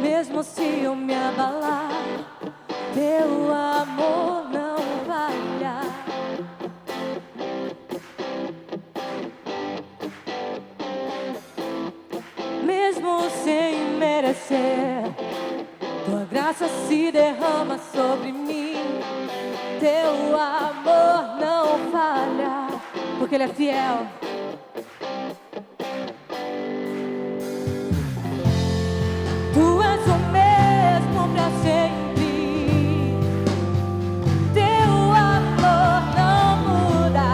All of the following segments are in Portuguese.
Mesmo se eu me abalar, teu amor não falha. Mesmo sem merecer, tua graça se derrama sobre mim. Teu amor não falha, porque Ele é fiel. Tu és o mesmo pra sempre. Teu amor não muda.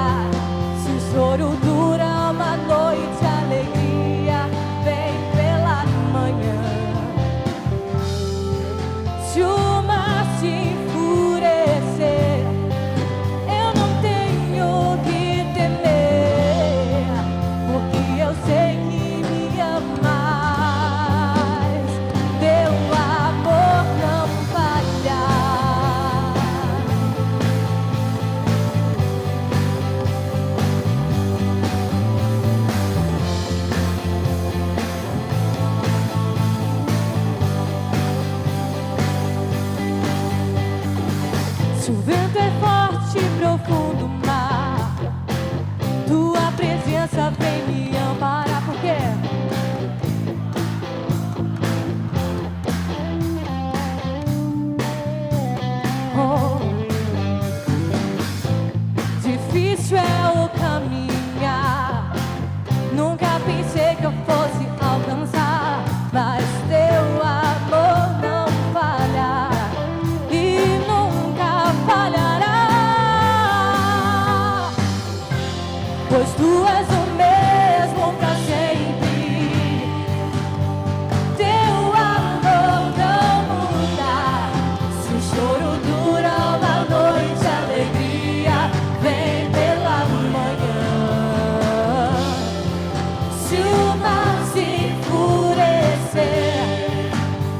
Se o choro dura uma noite, a alegria vem pela manhã. Se o mar se enfurecer, eu não tenho que temer, porque eu sei que me amas. Teu amor não falha. Se o vento é forte e profundo mar, tua presença vem me amparar. Por quê? Oh, difícil é o caminhar. Nunca pensei que eu fosse alcançar, mas teu amor não falha e nunca falhará. Pois tu és o mesmo pra sempre. Teu amor não muda. Se o choro dura uma noite, a alegria vem pela manhã. Se o mar se enfurecer,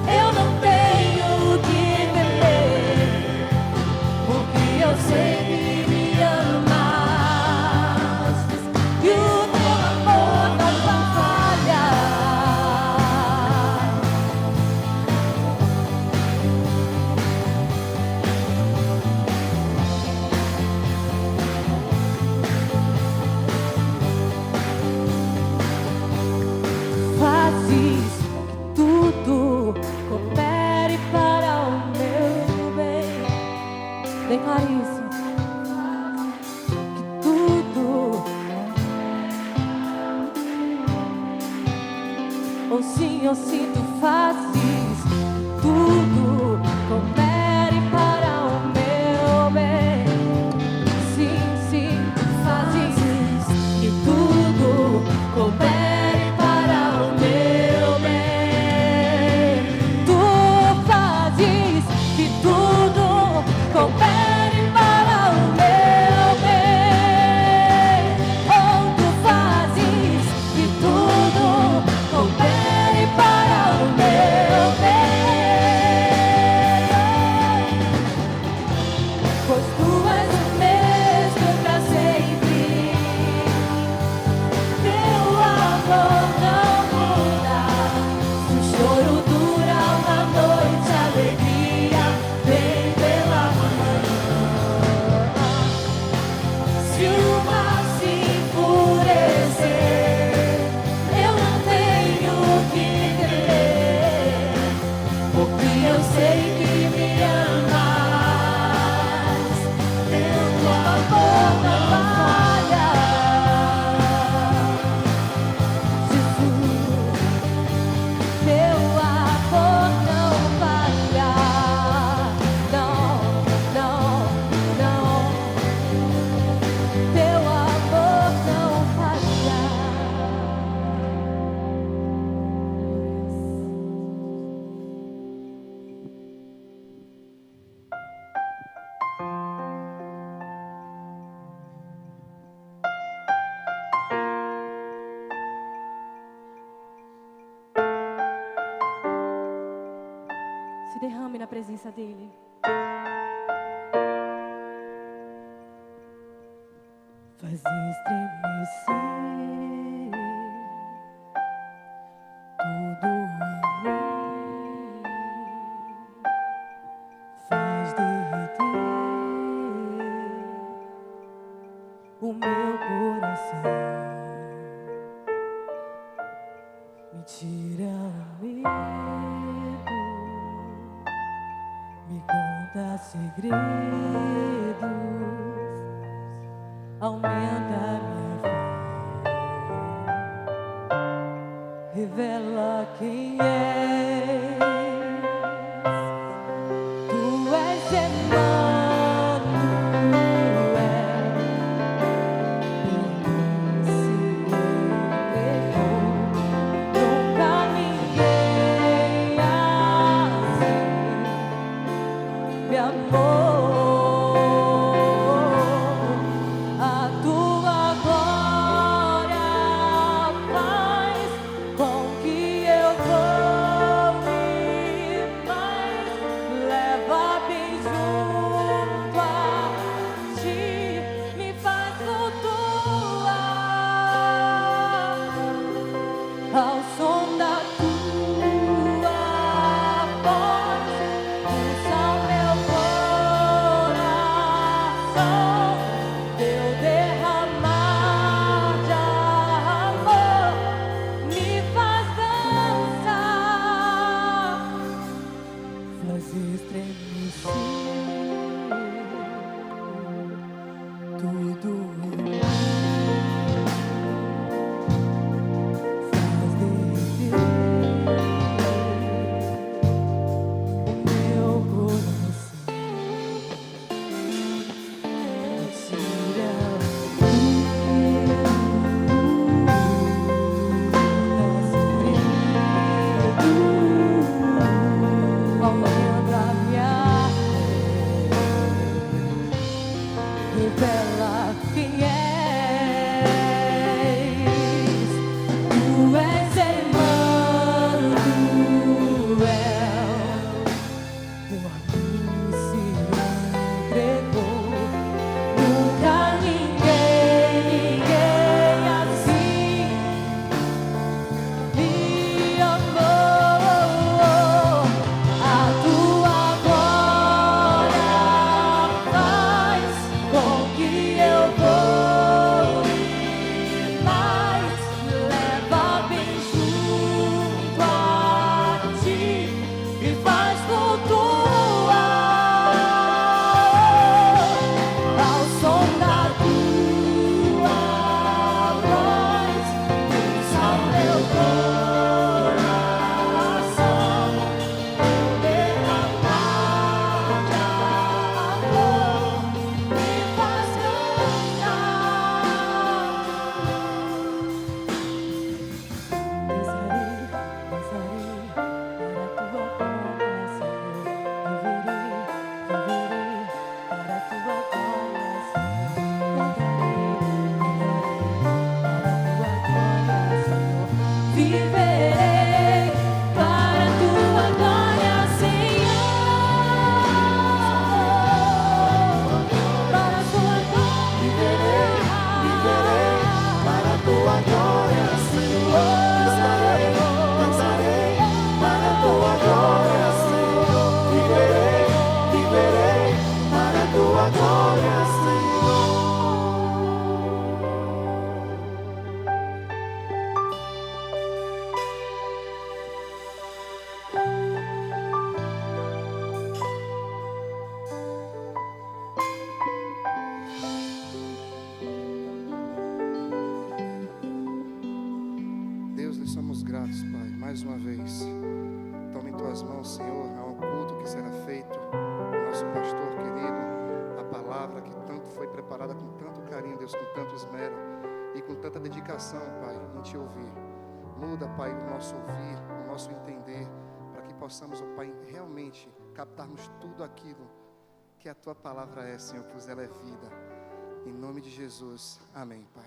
eu não tenho que temer, porque eu sei que me amas. E o teu amor não falha. Fazes que tudo coopere para o meu bem. Declara isso. Que tudo, ou sim, tu fazes tudo coopere para o meu bem. Sim, sim, tu fazes que tudo coopere para o meu bem. Tu fazes que tudo coopere para o meu bem. Oh, tu fazes que tudo coopere para o meu bem. Pois tu és o mesmo pra sempre. Teu amor não muda. Se o choro dura uma noite, a alegria vem pela manhã. Se o mar se enfurecer, eu não tenho que temer, porque eu sei que me amas. Teu amor não falha. Jesus, teu amor não falha. Não, não, não. Teu amor não falha. Se derrame na presença dele. Faz estremecer tudo em mim. tira o medo, me conta segredos, aumenta minha fé, revela quem és. Tu és Emmanuel, quem se entregou. Nunca ninguém assim me amou. A tua glória faz com que eu voe mais, leva bem junto a ti, me faz flutuar ao som da tua voz, pulsa o meu coração, teu derramar de amor me faz dançar, faz estremecer tudo em mim, faz derreter o meu coração, tira o aumenta a minha fé, revela quem és. Tu és Emmanuel, por mim se entregou. Nunca ninguém assim me amou. A tua glória faz com que eu voe mais, leva bem junto a ti, me faz flutuar ao som da tua voz, pulsa o meu coração, teu derramar de amor me faz cantar. Dançarei, dançarei para a tua glória, Senhor. Viverei, viverei para a tua glória, Senhor. Cantarei, cantarei para a tua glória, Senhor. Viverei para a tua glória, Senhor. Viverei para a tua glória, Senhor. Dançarei, dançarei para a tua glória, Senhor. Viverei, viverei para a tua glória, Senhor. Deus, lhe somos gratos, Pai, mais uma vez. Tome em tuas mãos, Senhor, há um culto que será feito. O nosso pastor querido, a palavra que tanto foi preparada com tanto carinho, Deus, com tanto esmero e com tanta dedicação, Pai, em te ouvir. Muda, Pai, o nosso ouvir, o nosso entender, para que possamos, ó Pai, realmente captarmos tudo aquilo que a tua palavra é, Senhor, pois ela é vida. Em nome de Jesus, amém, Pai.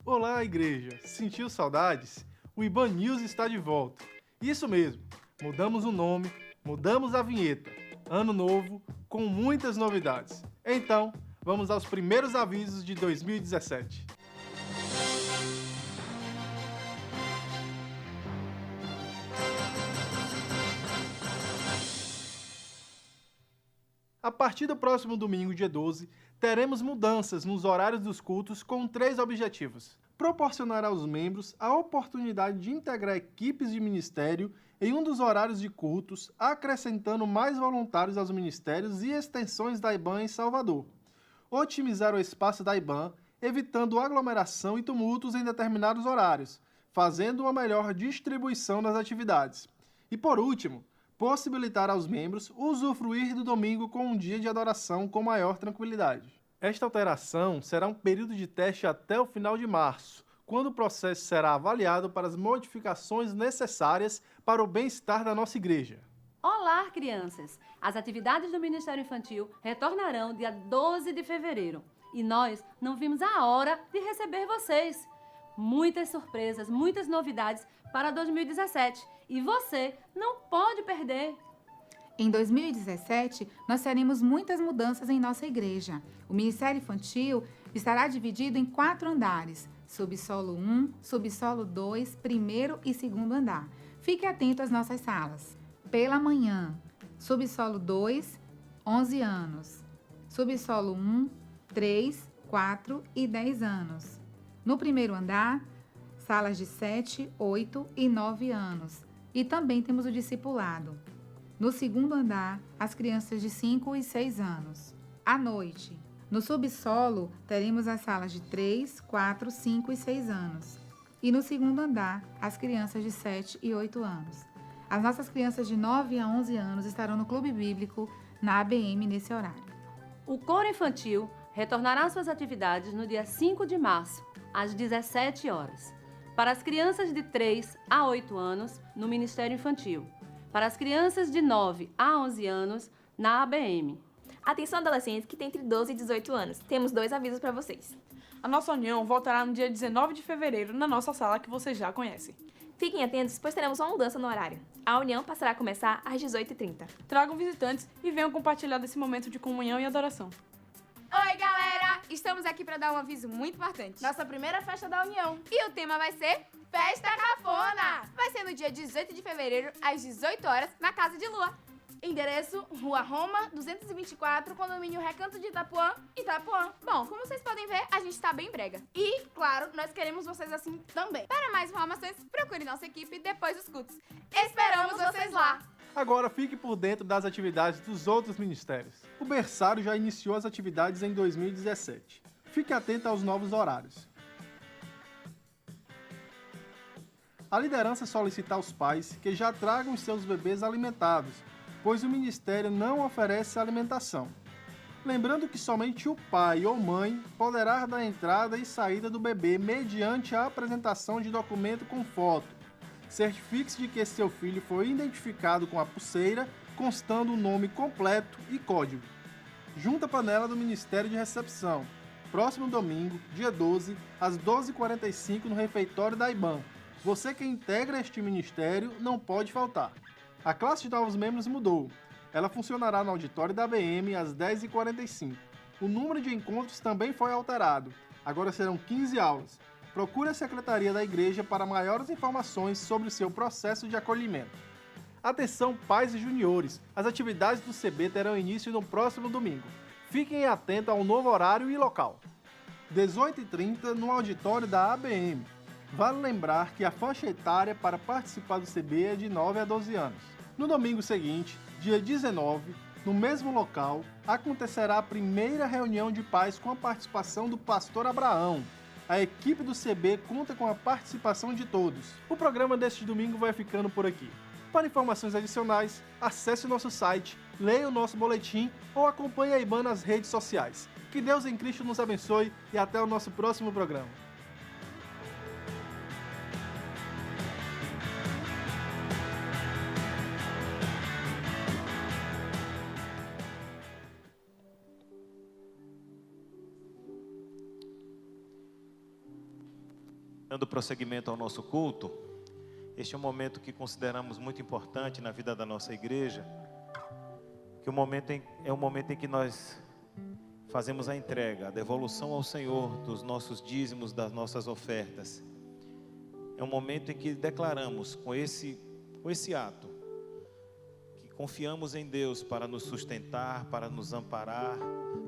Olá, igreja! Sentiu saudades? O IBAN News está de volta. Isso mesmo, mudamos o nome, mudamos a vinheta. Ano novo, com muitas novidades. Então, vamos aos primeiros avisos de 2017. A partir do próximo domingo, dia 12, teremos mudanças nos horários dos cultos com 3 objetivos. Proporcionar aos membros a oportunidade de integrar equipes de ministério em um dos horários de cultos, acrescentando mais voluntários aos ministérios e extensões da IBAN em Salvador. Otimizar o espaço da IBAN, evitando aglomeração e tumultos em determinados horários, fazendo uma melhor distribuição das atividades. E por último, possibilitar aos membros usufruir do domingo com um dia de adoração com maior tranquilidade. Esta alteração será um período de teste até o final de março, quando o processo será avaliado para as modificações necessárias para o bem-estar da nossa igreja. Olá, crianças! As atividades do Ministério Infantil retornarão dia 12 de fevereiro e nós não vimos a hora de receber vocês. Muitas surpresas, muitas novidades para 2017 e você não pode perder! Em 2017, nós teremos muitas mudanças em nossa igreja. O Ministério Infantil estará dividido em 4 andares: subsolo 1, subsolo 2, primeiro e segundo andar. Fique atento às nossas salas. Pela manhã, subsolo 2, 11 anos. Subsolo 1, 3, 4 e 10 anos. No primeiro andar, salas de 7, 8 e 9 anos. E também temos o discipulado. No segundo andar, as crianças de 5 e 6 anos. À noite, no subsolo, teremos as salas de 3, 4, 5 e 6 anos. E no segundo andar, as crianças de 7 e 8 anos. As nossas crianças de 9 a 11 anos estarão no Clube Bíblico, na ABM, nesse horário. O coro infantil retornará às suas atividades no dia 5 de março, às 17 horas. Para as crianças de 3 a 8 anos, no Ministério Infantil. Para as crianças de 9 a 11 anos, na ABM. Atenção, adolescentes que têm entre 12 e 18 anos. Temos 2 avisos para vocês. A nossa união voltará no dia 19 de fevereiro na nossa sala que vocês já conhecem. Fiquem atentos, pois teremos uma mudança no horário. A união passará a começar às 18h30. Tragam visitantes e venham compartilhar desse momento de comunhão e adoração. Oi, galera! Estamos aqui para dar um aviso muito importante. Nossa primeira festa da União. E o tema vai ser Festa Cafona! Vai ser no dia 18 de fevereiro, às 18 horas, na Casa de Lua. Endereço, Rua Roma, 224, condomínio Recanto de Itapuã, Itapuã. Bom, como vocês podem ver, a gente tá bem brega. E, claro, nós queremos vocês assim também. Para mais informações, procure nossa equipe depois dos cultos. Esperamos vocês lá! Agora fique por dentro das atividades dos outros ministérios. O berçário já iniciou as atividades em 2017. Fique atento aos novos horários. A liderança solicita aos pais que já tragam os seus bebês alimentados, pois o ministério não oferece alimentação. Lembrando que somente o pai ou mãe poderá dar entrada e saída do bebê mediante a apresentação de documento com foto. Certifique-se de que seu filho foi identificado com a pulseira, constando o nome completo e código. Junta a panela do Ministério de Recepção. Próximo domingo, dia 12, às 12h45 no refeitório da IBAN. Você que integra este ministério não pode faltar. A classe de novos membros mudou. Ela funcionará no auditório da ABM às 10h45. O número de encontros também foi alterado. Agora serão 15 aulas. Procure a secretaria da igreja para maiores informações sobre o seu processo de acolhimento. Atenção, pais e juniores! As atividades do CB terão início no próximo domingo. Fiquem atentos ao novo horário e local. 18h30 no auditório da ABM. Vale lembrar que a faixa etária para participar do CB é de 9 a 12 anos. No domingo seguinte, dia 19, no mesmo local, acontecerá a primeira reunião de pais com a participação do pastor Abraão. A equipe do CB conta com a participação de todos. O programa deste domingo vai ficando por aqui. Para informações adicionais, acesse o nosso site, leia o nosso boletim ou acompanhe a IBAN nas redes sociais. Que Deus em Cristo nos abençoe e até o nosso próximo programa. Dando prosseguimento ao nosso culto, este é um momento que consideramos muito importante na vida da nossa igreja, que é um momento em que nós fazemos a entrega, a devolução ao Senhor dos nossos dízimos, das nossas ofertas. É um momento em que declaramos com esse ato, que Confiamos em Deus para nos sustentar, para nos amparar,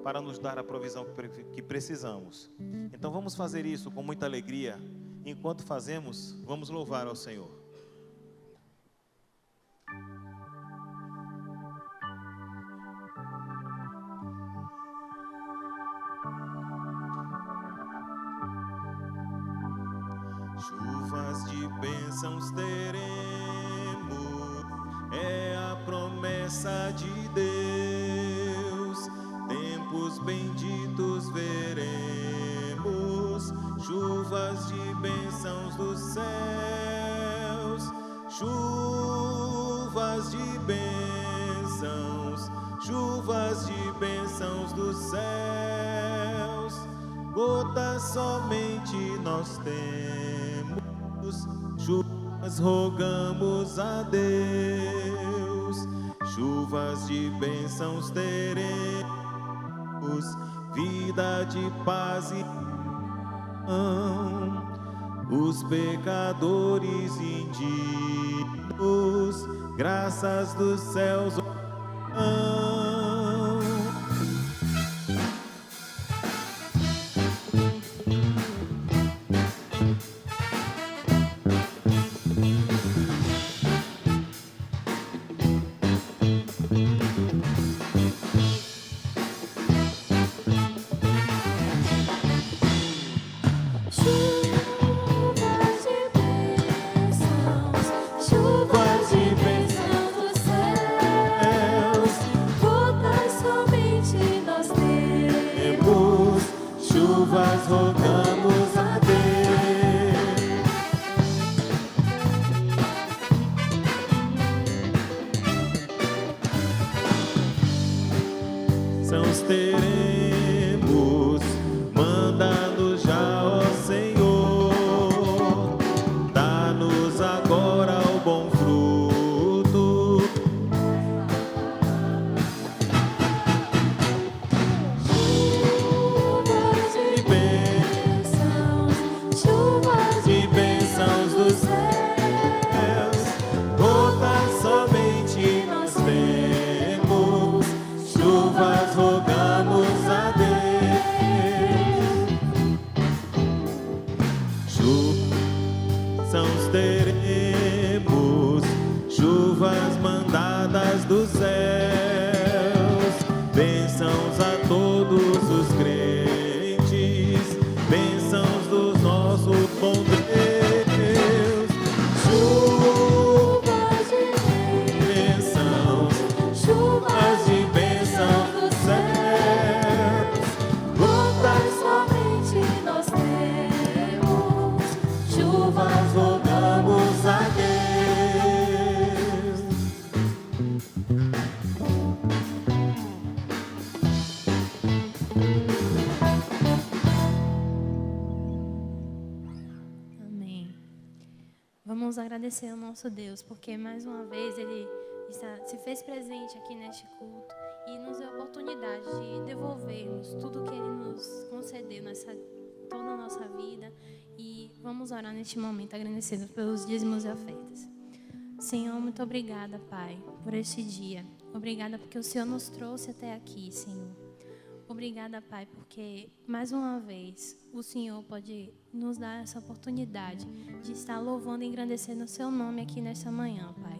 para nos dar a provisão que precisamos. Então vamos fazer isso com muita alegria. Enquanto fazemos, vamos louvar ao Senhor. Chuvas de bênçãos teremos, é a promessa de Deus. Tempos benditos veremos, chuvas de bênçãos dos céus, chuvas de bênçãos, chuvas de bênçãos dos céus. Gotas somente nós temos, chuvas rogamos a Deus, chuvas de bênçãos teremos, vida de paz e pão. Os pecadores indignos, graças dos céus teremos, manda-nos já, ó Senhor, dá-nos agora o bom fruto. Chuvas de bênçãos dos céus, gotas somente nós temos, chuvas rogamos a Deus. Chuvas teremos, chuvas mandadas dos céus, bênçãos a todos os crentes, bênçãos do nosso bom Deus. Chuvas de bênçãos, chuvas de bênçãos dos céus, gotas somente nós temos, chuvas rogamos a Deus. Amém. Vamos agradecer ao nosso Deus, porque mais uma vez Ele se fez presente aqui neste culto e nos deu a oportunidade de devolvermos tudo que Ele nos concedeu nessa toda a nossa vida. E vamos orar neste momento, agradecendo pelos dízimos e ofertas. Senhor, muito obrigada, Pai, por este dia. Obrigada porque o Senhor nos trouxe até aqui, Senhor. Obrigada, Pai, porque mais uma vez o Senhor pode nos dar essa oportunidade de estar louvando e engrandecendo o Seu nome aqui nesta manhã, Pai.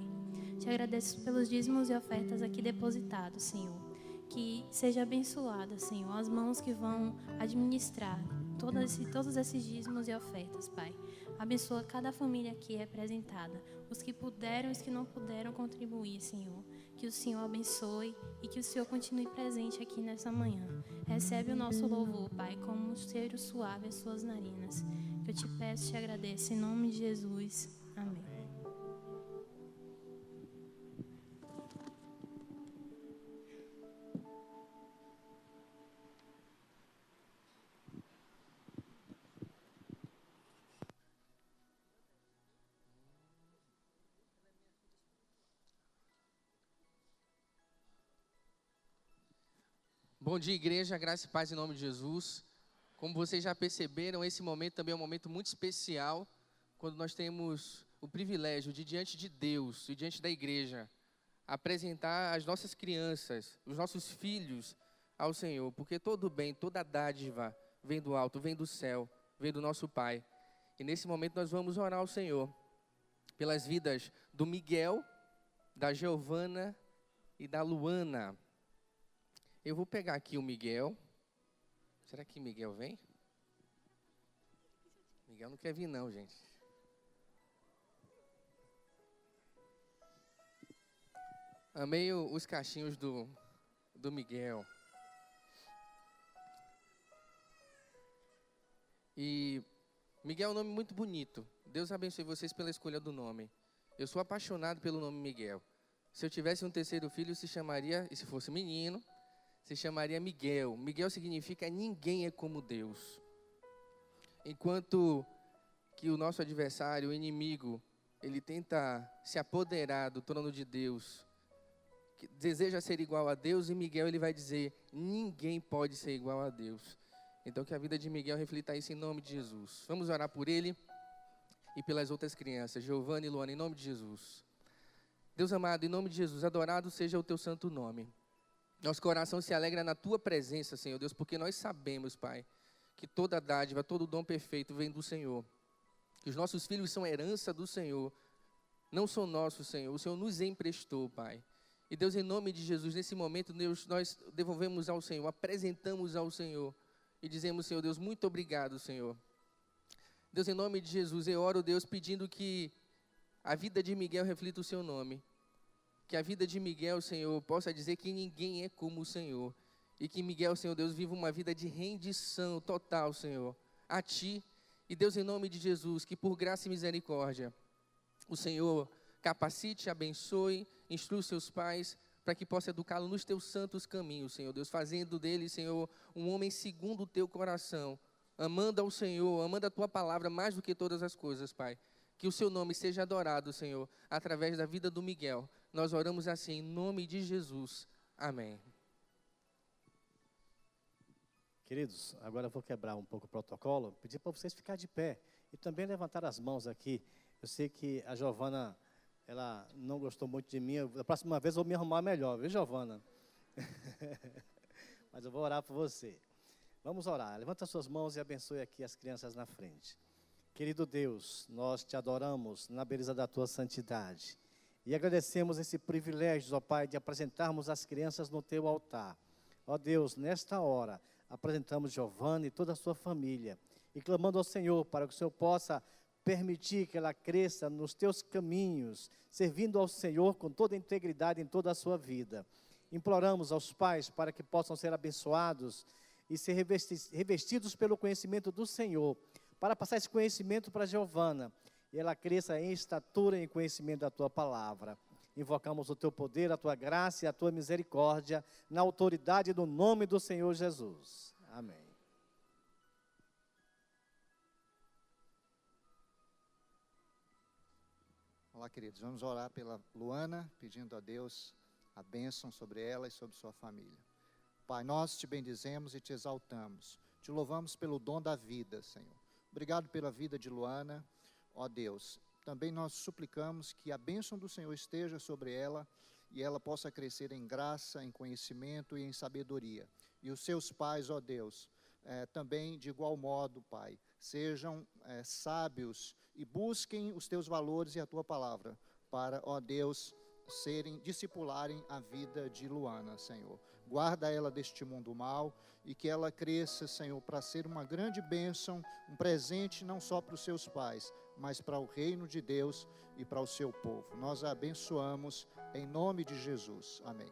Te agradeço pelos dízimos e ofertas aqui depositados, Senhor. Que seja abençoada, Senhor, as mãos que vão administrar todos esses dízimos e ofertas, Pai. Abençoa cada família aqui representada, os que puderam e os que não puderam contribuir, Senhor. Que o Senhor abençoe e que o Senhor continue presente aqui nessa manhã. Recebe o nosso louvor, Pai, como um cheiro suave às suas narinas. Que eu te peço e te agradeço em nome de Jesus. Amém. Bom dia, igreja, graça e paz em nome de Jesus. Como vocês já perceberam, esse momento também é um momento muito especial, quando nós temos o privilégio de, diante de Deus e diante da igreja, apresentar as nossas crianças, os nossos filhos ao Senhor, porque todo bem, toda dádiva vem do alto, vem do céu, vem do nosso Pai. E nesse momento nós vamos orar ao Senhor pelas vidas do Miguel, da Giovana e da Luana. Eu vou pegar aqui o Miguel. Será que Miguel vem? Miguel não quer vir não, gente. Amei os cachinhos do Miguel. E Miguel é um nome muito bonito. Deus abençoe vocês pela escolha do nome. Eu sou apaixonado pelo nome Miguel. Se eu tivesse um terceiro filho, se chamaria, e se fosse menino, se chamaria Miguel. Miguel significa ninguém é como Deus. Enquanto que o nosso adversário, o inimigo, ele tenta se apoderar do trono de Deus, que deseja ser igual a Deus, e Miguel ele vai dizer, ninguém pode ser igual a Deus. Então que a vida de Miguel reflita isso em nome de Jesus. Vamos orar por ele e pelas outras crianças, Giovana e Luana, em nome de Jesus. Deus amado, em nome de Jesus, adorado seja o teu santo nome. Nosso coração se alegra na tua presença, Senhor Deus, porque nós sabemos, Pai, que toda dádiva, todo dom perfeito vem do Senhor. Que os nossos filhos são herança do Senhor, não são nossos, Senhor. O Senhor nos emprestou, Pai. E Deus, em nome de Jesus, nesse momento, Deus, nós devolvemos ao Senhor, apresentamos ao Senhor e dizemos, Senhor Deus, muito obrigado, Senhor. Deus, em nome de Jesus, eu oro, Deus, pedindo que a vida de Miguel reflita o seu nome. Que a vida de Miguel, Senhor, possa dizer que ninguém é como o Senhor. E que Miguel, Senhor Deus, viva uma vida de rendição total, Senhor, a Ti. E Deus, em nome de Jesus, que por graça e misericórdia, o Senhor capacite, abençoe, instrua os seus pais, para que possa educá-lo nos teus santos caminhos, Senhor Deus, fazendo dele, Senhor, um homem segundo o teu coração, amando ao Senhor, amando a tua palavra mais do que todas as coisas, Pai. Que o seu nome seja adorado, Senhor, através da vida do Miguel. Nós oramos assim, em nome de Jesus. Amém. Queridos, agora eu vou quebrar um pouco o protocolo, pedir para vocês ficarem de pé e também levantar as mãos aqui. Eu sei que a Giovana, ela não gostou muito de mim. Da próxima vez eu vou me arrumar melhor, viu, Giovana? Mas eu vou orar por você. Vamos orar. Levanta as suas mãos e abençoe aqui as crianças na frente. Querido Deus, nós te adoramos na beleza da tua santidade. E agradecemos esse privilégio, ó Pai, de apresentarmos as crianças no teu altar. Ó Deus, nesta hora, apresentamos Giovana e toda a sua família. E clamando ao Senhor para que o Senhor possa permitir que ela cresça nos teus caminhos, servindo ao Senhor com toda a integridade em toda a sua vida. Imploramos aos pais para que possam ser abençoados e ser revestidos pelo conhecimento do Senhor, para passar esse conhecimento para Giovana, e ela cresça em estatura e em conhecimento da tua palavra. Invocamos o teu poder, a tua graça e a tua misericórdia, na autoridade do nome do Senhor Jesus. Amém. Olá, queridos, vamos orar pela Luana, pedindo a Deus a bênção sobre ela e sobre sua família. Pai, nós te bendizemos e te exaltamos, te louvamos pelo dom da vida, Senhor. Obrigado pela vida de Luana, ó Deus. Também nós suplicamos que a bênção do Senhor esteja sobre ela e ela possa crescer em graça, em conhecimento e em sabedoria. E os seus pais, ó Deus, também de igual modo, Pai, sejam sábios e busquem os teus valores e a tua palavra para, ó Deus, discipularem a vida de Luana, Senhor. Guarda ela deste mundo mal e que ela cresça, Senhor, para ser uma grande bênção, um presente não só para os seus pais, mas para o reino de Deus e para o seu povo. Nós a abençoamos em nome de Jesus. Amém.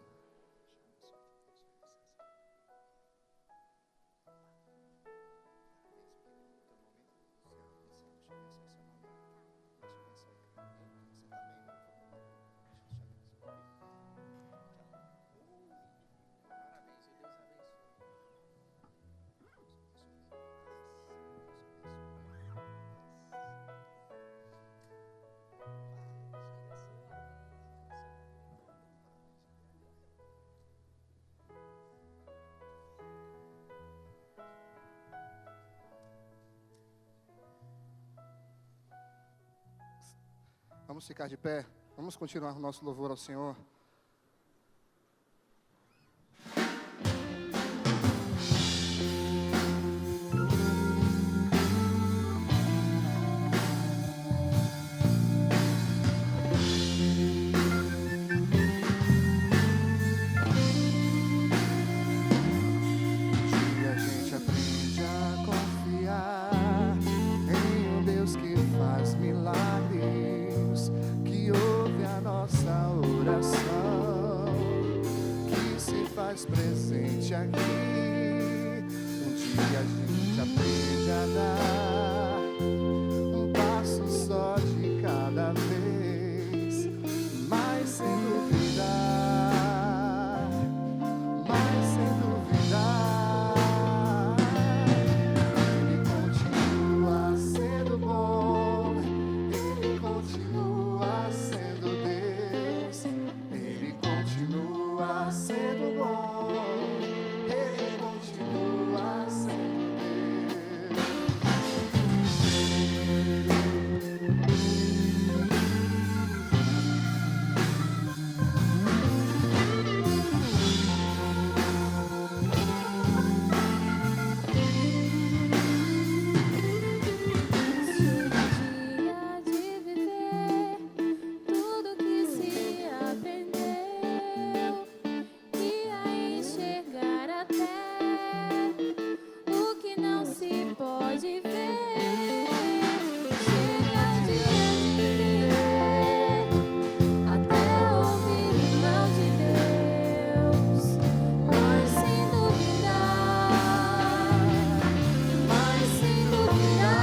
Vamos ficar de pé, vamos continuar o nosso louvor ao Senhor. faz presente aqui. Um dia a gente aprende a dar um passo só de cada vez, mas sem duvidar, mas sem duvidar, Ele continua sendo bom, Ele continua sendo Deus, Ele continua sendo bom, Ele continua sendo Tudo que se aprendeu e a enxergar até o que não se pode ver. Chega de viver até ouvir o não de Deus, mas sem duvidar, mas sem duvidar.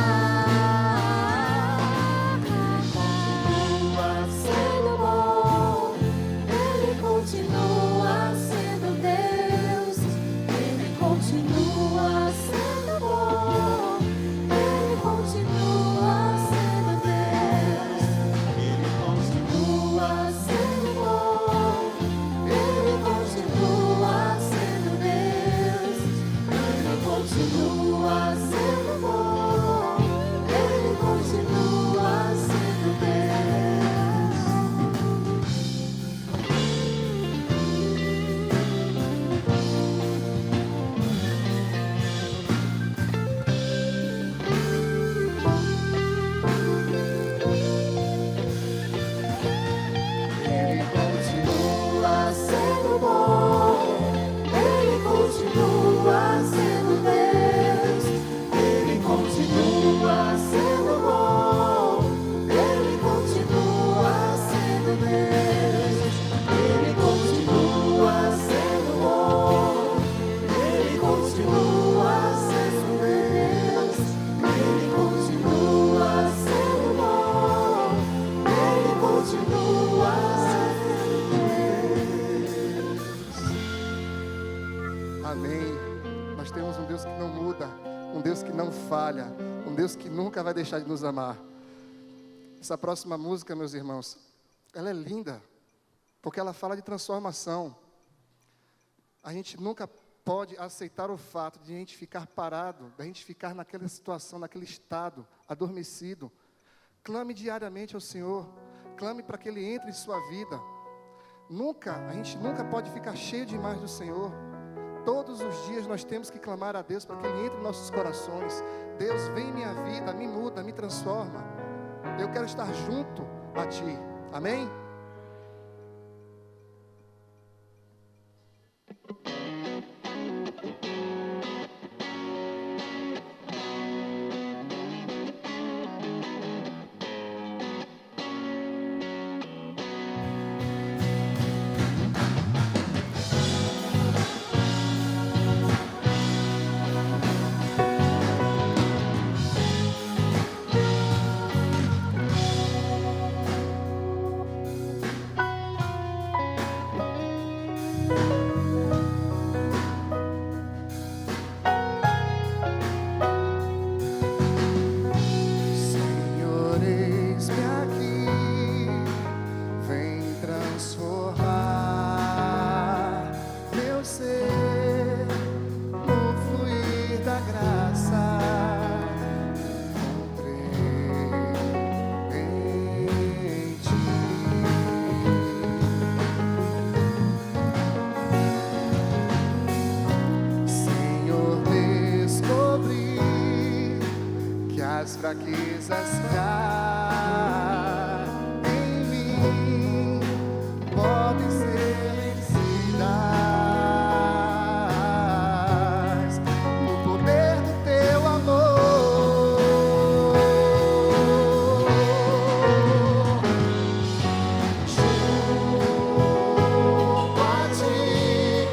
Continua sendo bom, Ele continua sendo Deus, Ele continua sendo bom, Ele continua sendo Deus, Ele continua sendo bom, Ele continua sendo Deus, Ele continua sendo bom, Ele continua sendo Deus. Ele continua sendo bom, Ele continua sendo Deus, Ele continua sendo bom, Ele continua sendo Deus, Ele continua sendo bom, Ele continua sendo Deus, Ele continua sendo bom, Ele continua sendo Deus. Amém. Nós temos um Deus que não muda, um Deus que não falha, um Deus que nunca vai deixar de nos amar. Essa próxima música, meus irmãos, ela é linda, porque ela fala de transformação. A gente nunca pode aceitar o fato de a gente ficar parado, de a gente ficar naquela situação, naquele estado, adormecido. Clame diariamente ao Senhor, clame para que Ele entre em sua vida. A gente nunca pode ficar cheio demais do Senhor. Todos os dias nós temos que clamar a Deus para que Ele entre em nossos corações. Deus, vem em minha vida, me muda, me transforma. Eu quero estar junto a Ti. Amém? Senhor, eis-me aqui, vem transformar meu ser no fluir da graça. Encontrei em Ti Senhor, descobri que as fraquezas que há em mim podem ser vencidas no poder do Teu amor. Junto a Ti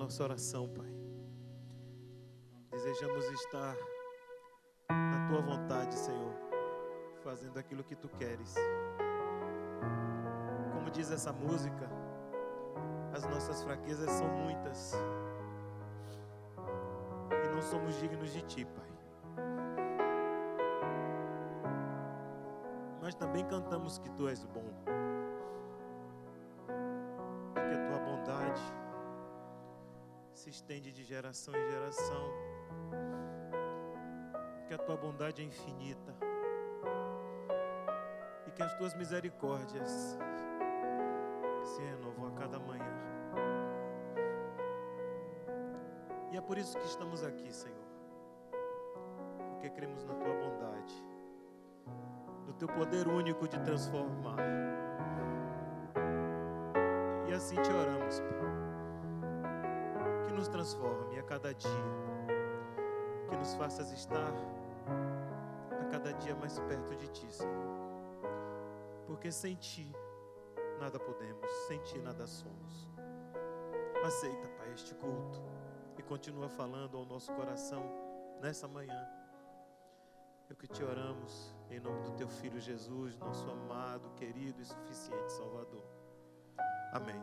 nossa oração, Pai. Desejamos estar na Tua vontade, Senhor, fazendo aquilo que Tu queres. Como diz essa música, as nossas fraquezas são muitas e não somos dignos de Ti, Pai. Mas também cantamos que Tu és bom, que a Tua bondade se estende de geração em geração, que a Tua bondade é infinita e que as Tuas misericórdias se renovam a cada manhã. E é por isso que estamos aqui, Senhor, porque cremos na Tua bondade, no Teu poder único de transformar. E assim Te oramos, Pai, que nos transforme a cada dia, que nos faças estar a cada dia mais perto de Ti, Senhor, porque sem Ti nada podemos, sem Ti nada somos. Aceita, Pai, este culto e continua falando ao nosso coração nessa manhã. É o que Te oramos em nome do Teu Filho Jesus, nosso amado, querido e suficiente Salvador. Amém.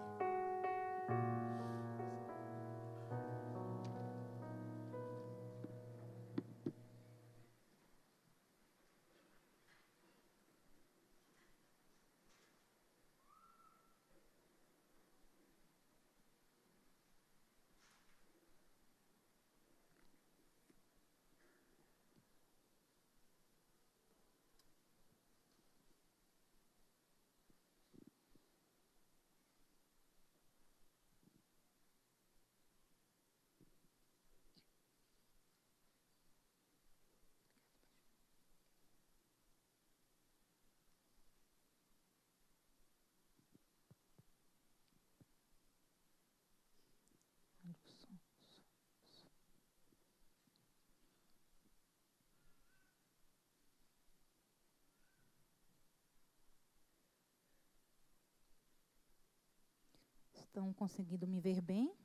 Estão conseguindo me ver bem?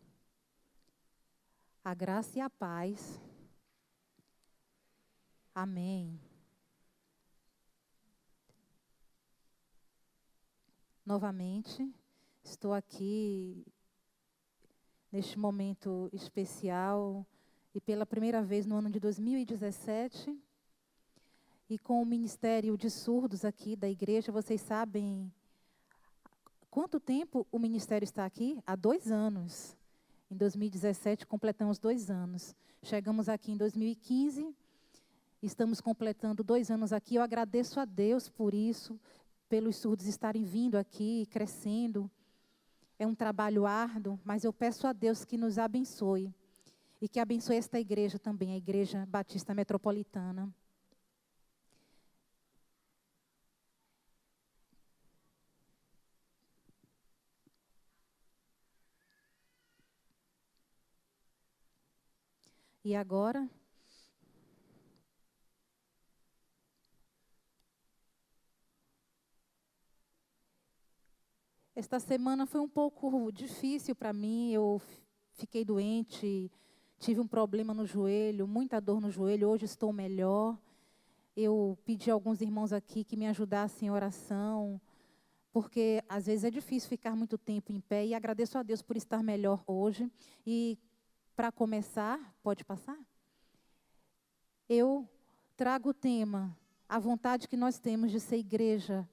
A graça e a paz. Amém. Novamente, estou aqui neste momento especial e pela primeira vez no ano de 2017 e com o Ministério de Surdos aqui da igreja. Vocês sabem quanto tempo o ministério está aqui? Há 2 anos. Em 2017, completamos 2 anos. Chegamos aqui em 2015, estamos completando 2 anos aqui. Eu agradeço a Deus por isso, pelos surdos estarem vindo aqui, crescendo. É um trabalho árduo, mas eu peço a Deus que nos abençoe e que abençoe esta igreja também, a Igreja Batista Metropolitana. E agora, esta semana foi um pouco difícil para mim. Eu fiquei doente, tive um problema no joelho, muita dor no joelho. Hoje estou melhor. Eu pedi a alguns irmãos aqui que me ajudassem em oração, porque às vezes é difícil ficar muito tempo em pé, e agradeço a Deus por estar melhor hoje. E para começar, pode passar? Eu trago o tema, a vontade que nós temos de ser igreja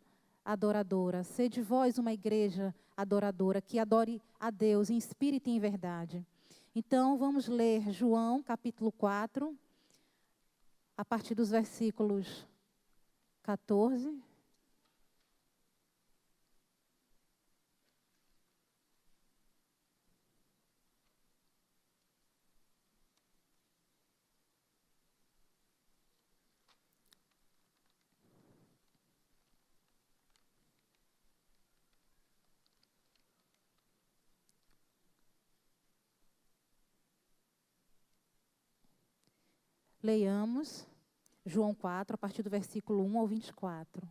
adoradora. Sede vós uma igreja adoradora, que adore a Deus em espírito e em verdade. Então, vamos ler João, capítulo 4, a partir dos versículos 14. Leiamos João 4, a partir do versículo 1 ao 24.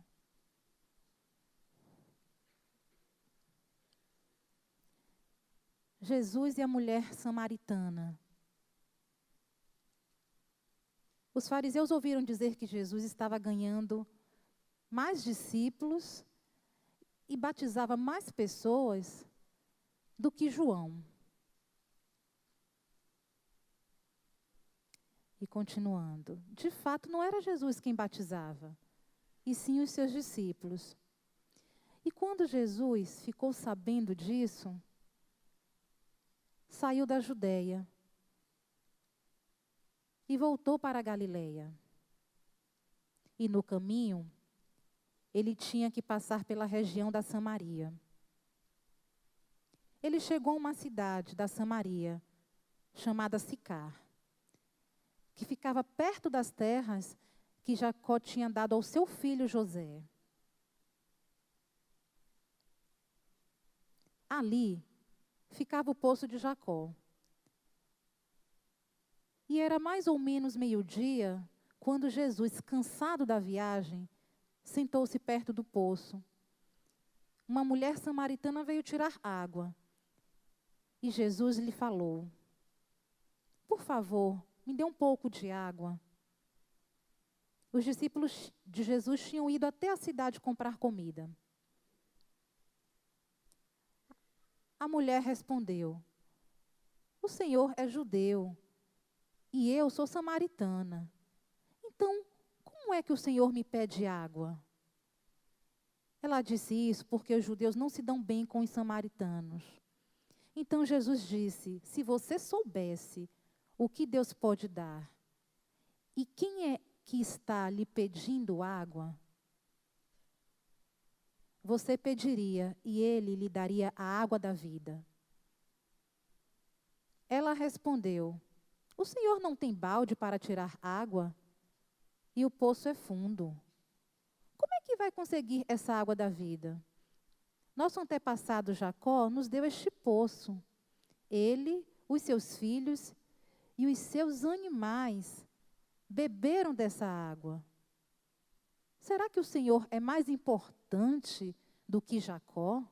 Jesus e a mulher samaritana. Os fariseus ouviram dizer que Jesus estava ganhando mais discípulos e batizava mais pessoas do que João. E continuando, de fato não era Jesus quem batizava, e sim os seus discípulos. E quando Jesus ficou sabendo disso, saiu da Judeia e voltou para a Galileia. E no caminho, ele tinha que passar pela região da Samaria. Ele chegou a uma cidade da Samaria, chamada Sicar, que ficava perto das terras que Jacó tinha dado ao seu filho José. Ali ficava o poço de Jacó. E era mais ou menos meio-dia, quando Jesus, cansado da viagem, sentou-se perto do poço. Uma mulher samaritana veio tirar água. E Jesus lhe falou: por favor, me dê um pouco de água. Os discípulos de Jesus tinham ido até a cidade comprar comida. A mulher respondeu: o Senhor é judeu e eu sou samaritana. Então, como é que o Senhor me pede água? Ela disse isso porque os judeus não se dão bem com os samaritanos. Então Jesus disse: se você soubesse o que Deus pode dar e quem é que está lhe pedindo água, você pediria e ele lhe daria a água da vida. Ela respondeu: o Senhor não tem balde para tirar água e o poço é fundo. Como é que vai conseguir essa água da vida? Nosso antepassado Jacó nos deu este poço. Ele, os seus filhos e os seus animais beberam dessa água. Será que o Senhor é mais importante do que Jacó?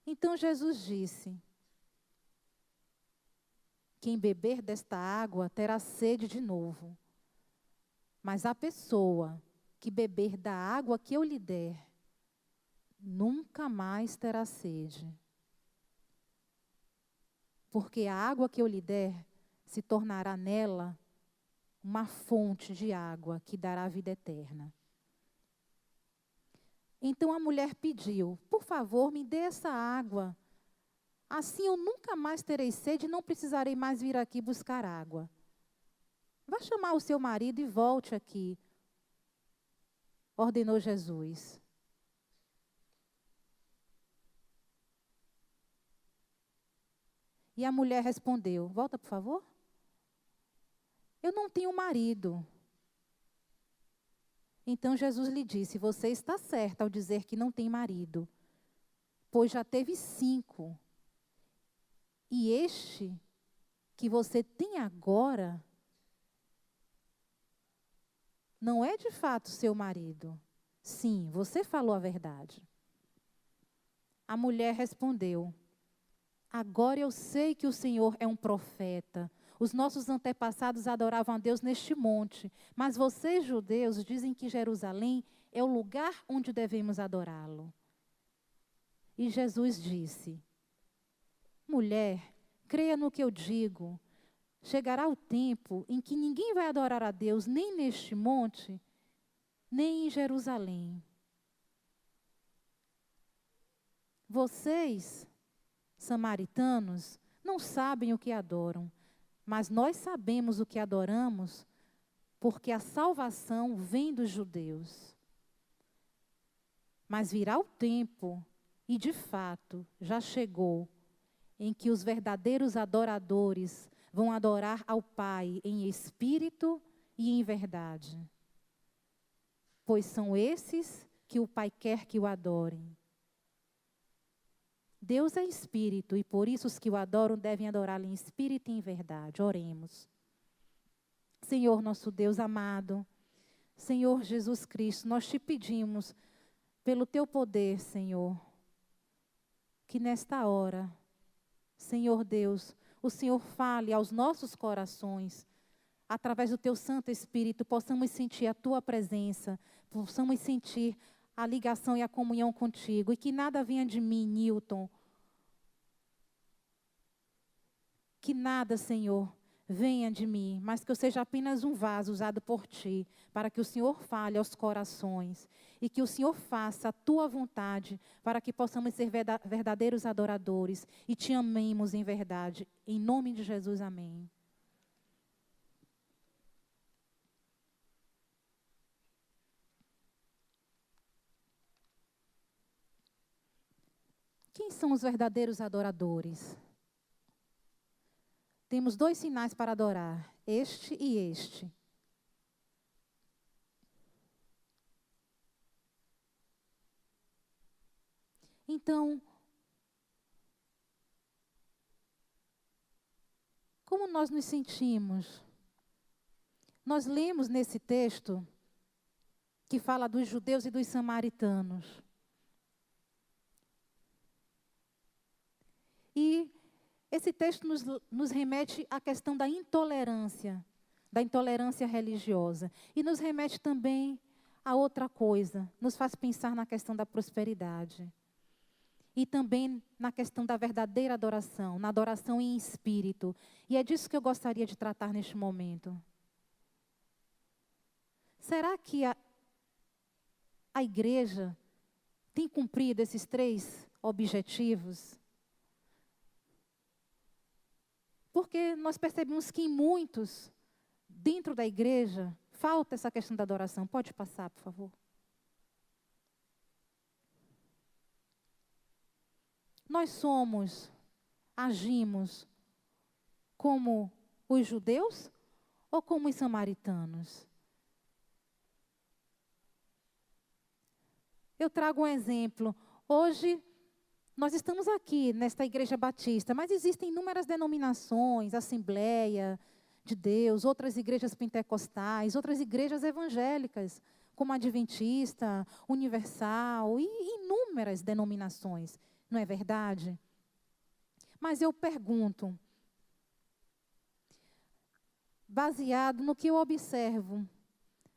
Então Jesus disse: quem beber desta água terá sede de novo. Mas a pessoa que beber da água que eu lhe der, nunca mais terá sede. Porque a água que eu lhe der se tornará nela uma fonte de água que dará vida eterna. Então a mulher pediu: por favor, me dê essa água. Assim eu nunca mais terei sede e não precisarei mais vir aqui buscar água. Vá chamar o seu marido e volte aqui, ordenou Jesus. E a mulher respondeu: volta, por favor. Eu não tenho marido. Então Jesus lhe disse: você está certa ao dizer que não tem marido, pois já teve 5. E este que você tem agora não é de fato seu marido. Sim, você falou a verdade. A mulher respondeu: agora eu sei que o Senhor é um profeta. Os nossos antepassados adoravam a Deus neste monte, mas vocês, judeus, dizem que Jerusalém é o lugar onde devemos adorá-lo. E Jesus disse: mulher, creia no que eu digo. Chegará o tempo em que ninguém vai adorar a Deus nem neste monte, nem em Jerusalém. Vocês, samaritanos, não sabem o que adoram, mas nós sabemos o que adoramos, porque a salvação vem dos judeus. Mas virá o tempo, e de fato já chegou, em que os verdadeiros adoradores vão adorar ao Pai em espírito e em verdade. Pois são esses que o Pai quer que o adorem. Deus é espírito e por isso os que o adoram devem adorá-lo em espírito e em verdade. Oremos. Senhor nosso Deus amado, Senhor Jesus Cristo, nós te pedimos pelo teu poder, Senhor, que nesta hora, Senhor Deus, o Senhor fale aos nossos corações, através do Teu Santo Espírito, possamos sentir a Tua presença, possamos sentir a ligação e a comunhão contigo, e que nada venha de mim, Newton. Que nada, Senhor, venha de mim, mas que eu seja apenas um vaso usado por Ti, para que o Senhor fale aos corações, e que o Senhor faça a Tua vontade, para que possamos ser verdadeiros adoradores, e Te amemos em verdade. Em nome de Jesus, amém. Quem são os verdadeiros adoradores? Temos 2 sinais para adorar, este e este. Então, como nós nos sentimos? Nós lemos nesse texto que fala dos judeus e dos samaritanos. E esse texto nos remete à questão da intolerância religiosa. E nos remete também a outra coisa, nos faz pensar na questão da prosperidade. E também na questão da verdadeira adoração, na adoração em espírito. E é disso que eu gostaria de tratar neste momento. Será que a igreja tem cumprido esses 3 objetivos? Porque nós percebemos que em muitos, dentro da igreja, falta essa questão da adoração. Pode passar, por favor. Nós agimos como os judeus ou como os samaritanos? Eu trago um exemplo. Hoje, nós estamos aqui nesta igreja batista, mas existem inúmeras denominações, Assembleia de Deus, outras igrejas pentecostais, outras igrejas evangélicas, como Adventista, Universal e inúmeras denominações. Não é verdade? Mas eu pergunto, baseado no que eu observo,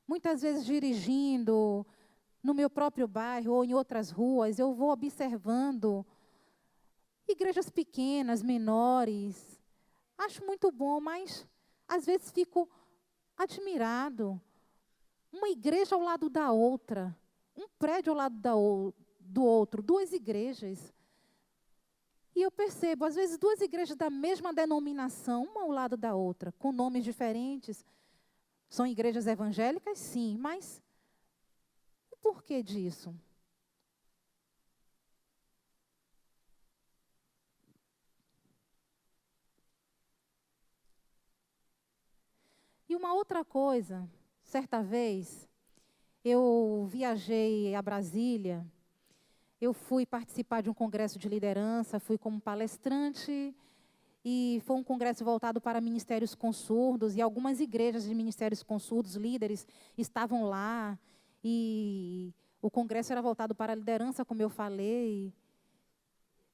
muitas vezes dirigindo no meu próprio bairro ou em outras ruas, eu vou observando igrejas pequenas, menores. Acho muito bom, mas às vezes fico admirado. Uma igreja ao lado da outra, um prédio ao lado do outro, 2 igrejas. E eu percebo, às vezes, 2 igrejas da mesma denominação, uma ao lado da outra, com nomes diferentes. São igrejas evangélicas, sim, mas o porquê disso? E uma outra coisa, certa vez, eu viajei a Brasília, eu fui participar de um congresso de liderança, fui como palestrante, e foi um congresso voltado para ministérios com surdos, e algumas igrejas de ministérios com surdos, líderes, estavam lá, e o congresso era voltado para a liderança, como eu falei.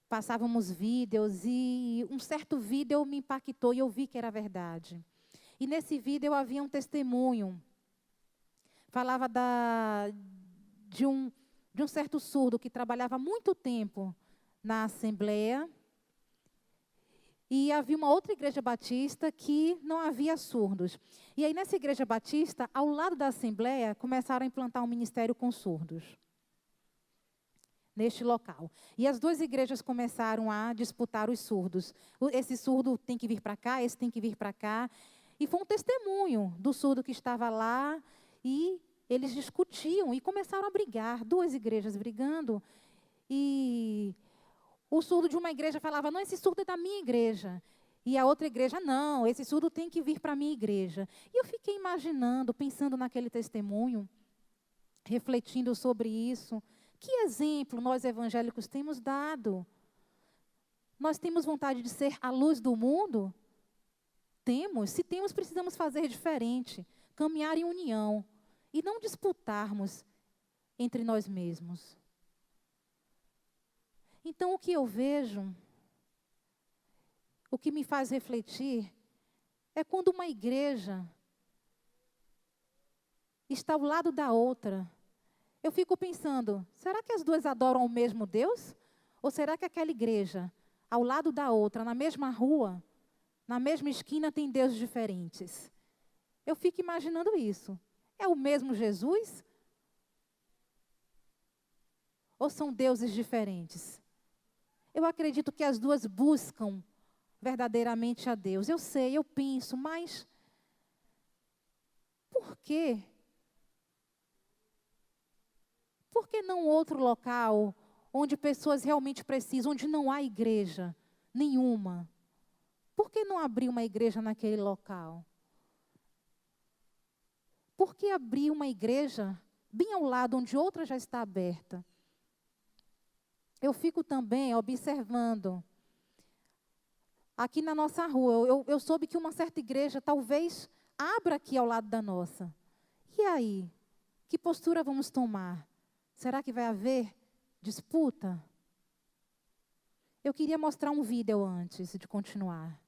Passávamos vídeos, e um certo vídeo me impactou, e eu vi que era verdade. E nesse vídeo havia um testemunho, falava de um certo surdo que trabalhava há muito tempo na Assembleia, e havia uma outra igreja batista que não havia surdos. E aí, nessa igreja batista, ao lado da Assembleia, começaram a implantar um ministério com surdos, neste local. E as 2 igrejas começaram a disputar os surdos. Esse surdo tem que vir para cá, esse tem que vir para cá. E foi um testemunho do surdo que estava lá, e eles discutiam e começaram a brigar, 2 igrejas brigando. E o surdo de uma igreja falava, não, esse surdo é da minha igreja. E a outra igreja, não, esse surdo tem que vir para a minha igreja. E eu fiquei imaginando, pensando naquele testemunho, refletindo sobre isso. Que exemplo nós evangélicos temos dado? Nós temos vontade de ser a luz do mundo? Temos. Se temos, precisamos fazer diferente, caminhar em união e não disputarmos entre nós mesmos. Então, o que eu vejo, o que me faz refletir, é quando uma igreja está ao lado da outra. Eu fico pensando, será que as duas adoram o mesmo Deus? Ou será que aquela igreja, ao lado da outra, na mesma rua, na mesma esquina, tem deuses diferentes? Eu fico imaginando isso. É o mesmo Jesus? Ou são deuses diferentes? Eu acredito que as duas buscam verdadeiramente a Deus. Eu sei, eu penso, mas por quê? Por que não outro local onde pessoas realmente precisam, onde não há igreja nenhuma? Por que não abrir uma igreja naquele local? Por que abrir uma igreja bem ao lado onde outra já está aberta? Eu fico também observando. Aqui na nossa rua, eu soube que uma certa igreja talvez abra aqui ao lado da nossa. E aí? Que postura vamos tomar? Será que vai haver disputa? Eu queria mostrar um vídeo antes de continuar.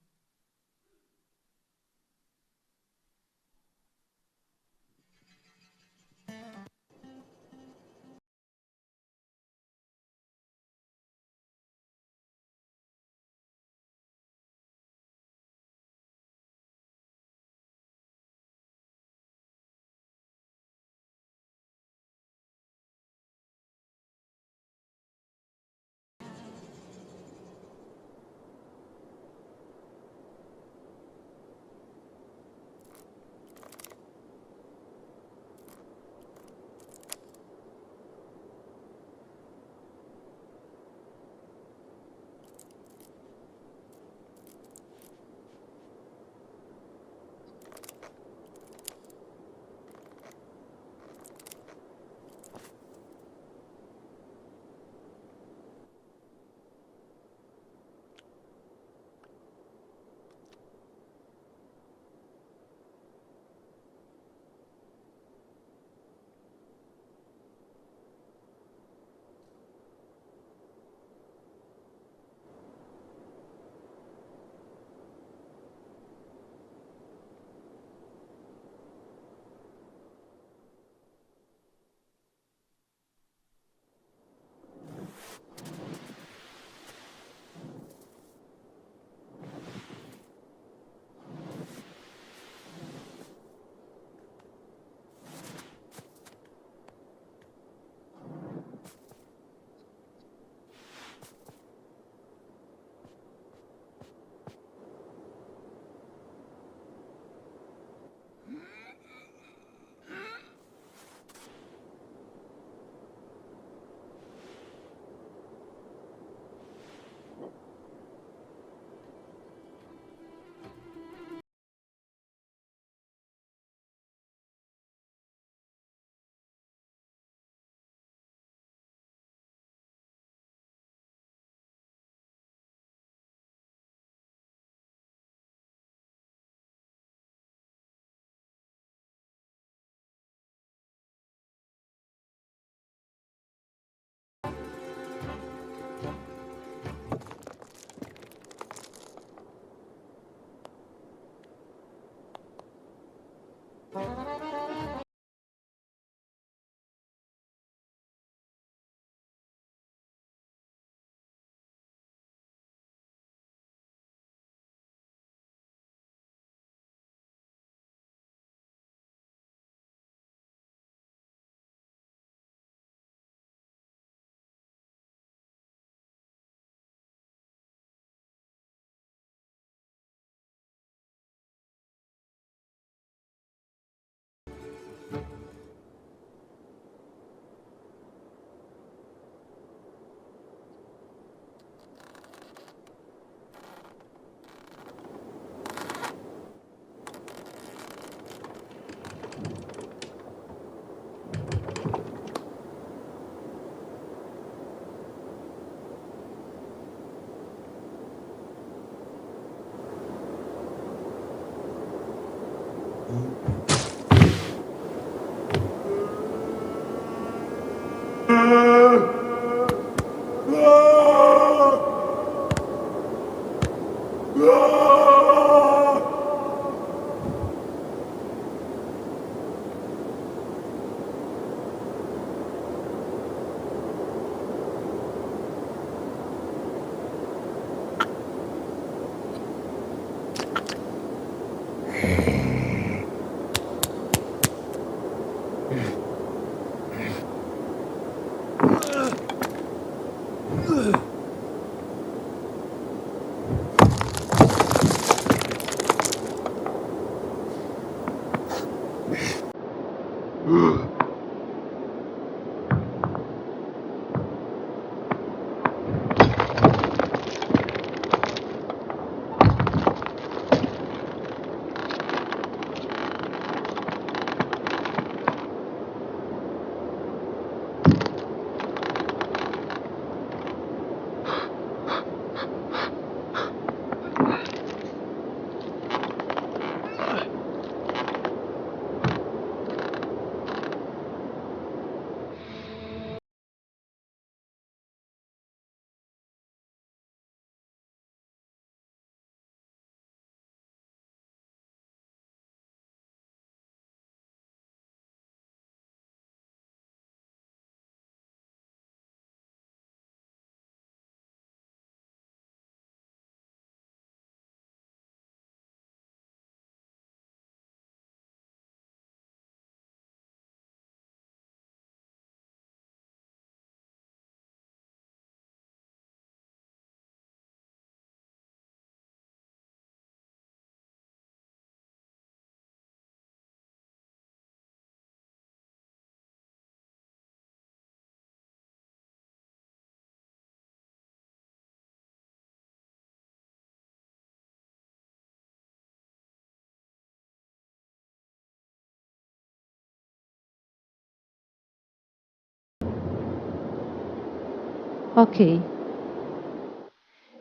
Ok.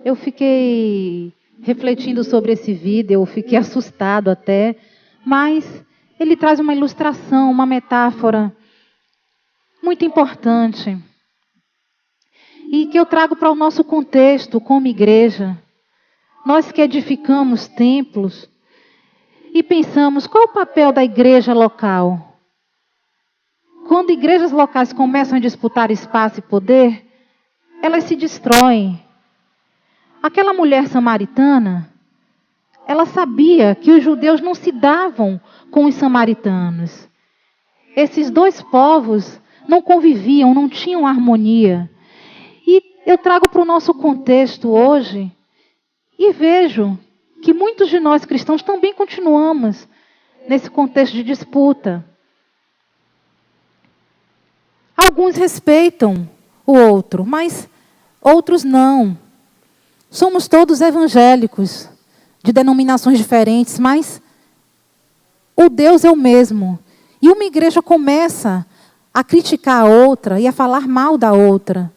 Eu fiquei refletindo sobre esse vídeo, eu fiquei assustado até, mas ele traz uma ilustração, uma metáfora muito importante e que eu trago para o nosso contexto como igreja. Nós que edificamos templos e pensamos qual é o papel da igreja local. Quando igrejas locais começam a disputar espaço e poder, elas se destroem. Aquela mulher samaritana, ela sabia que os judeus não se davam com os samaritanos. Esses dois povos não conviviam, não tinham harmonia. E eu trago para o nosso contexto hoje e vejo que muitos de nós cristãos também continuamos nesse contexto de disputa. Alguns respeitam o outro, mas outros não. Somos todos evangélicos, de denominações diferentes, mas o Deus é o mesmo. E uma igreja começa a criticar a outra e a falar mal da outra.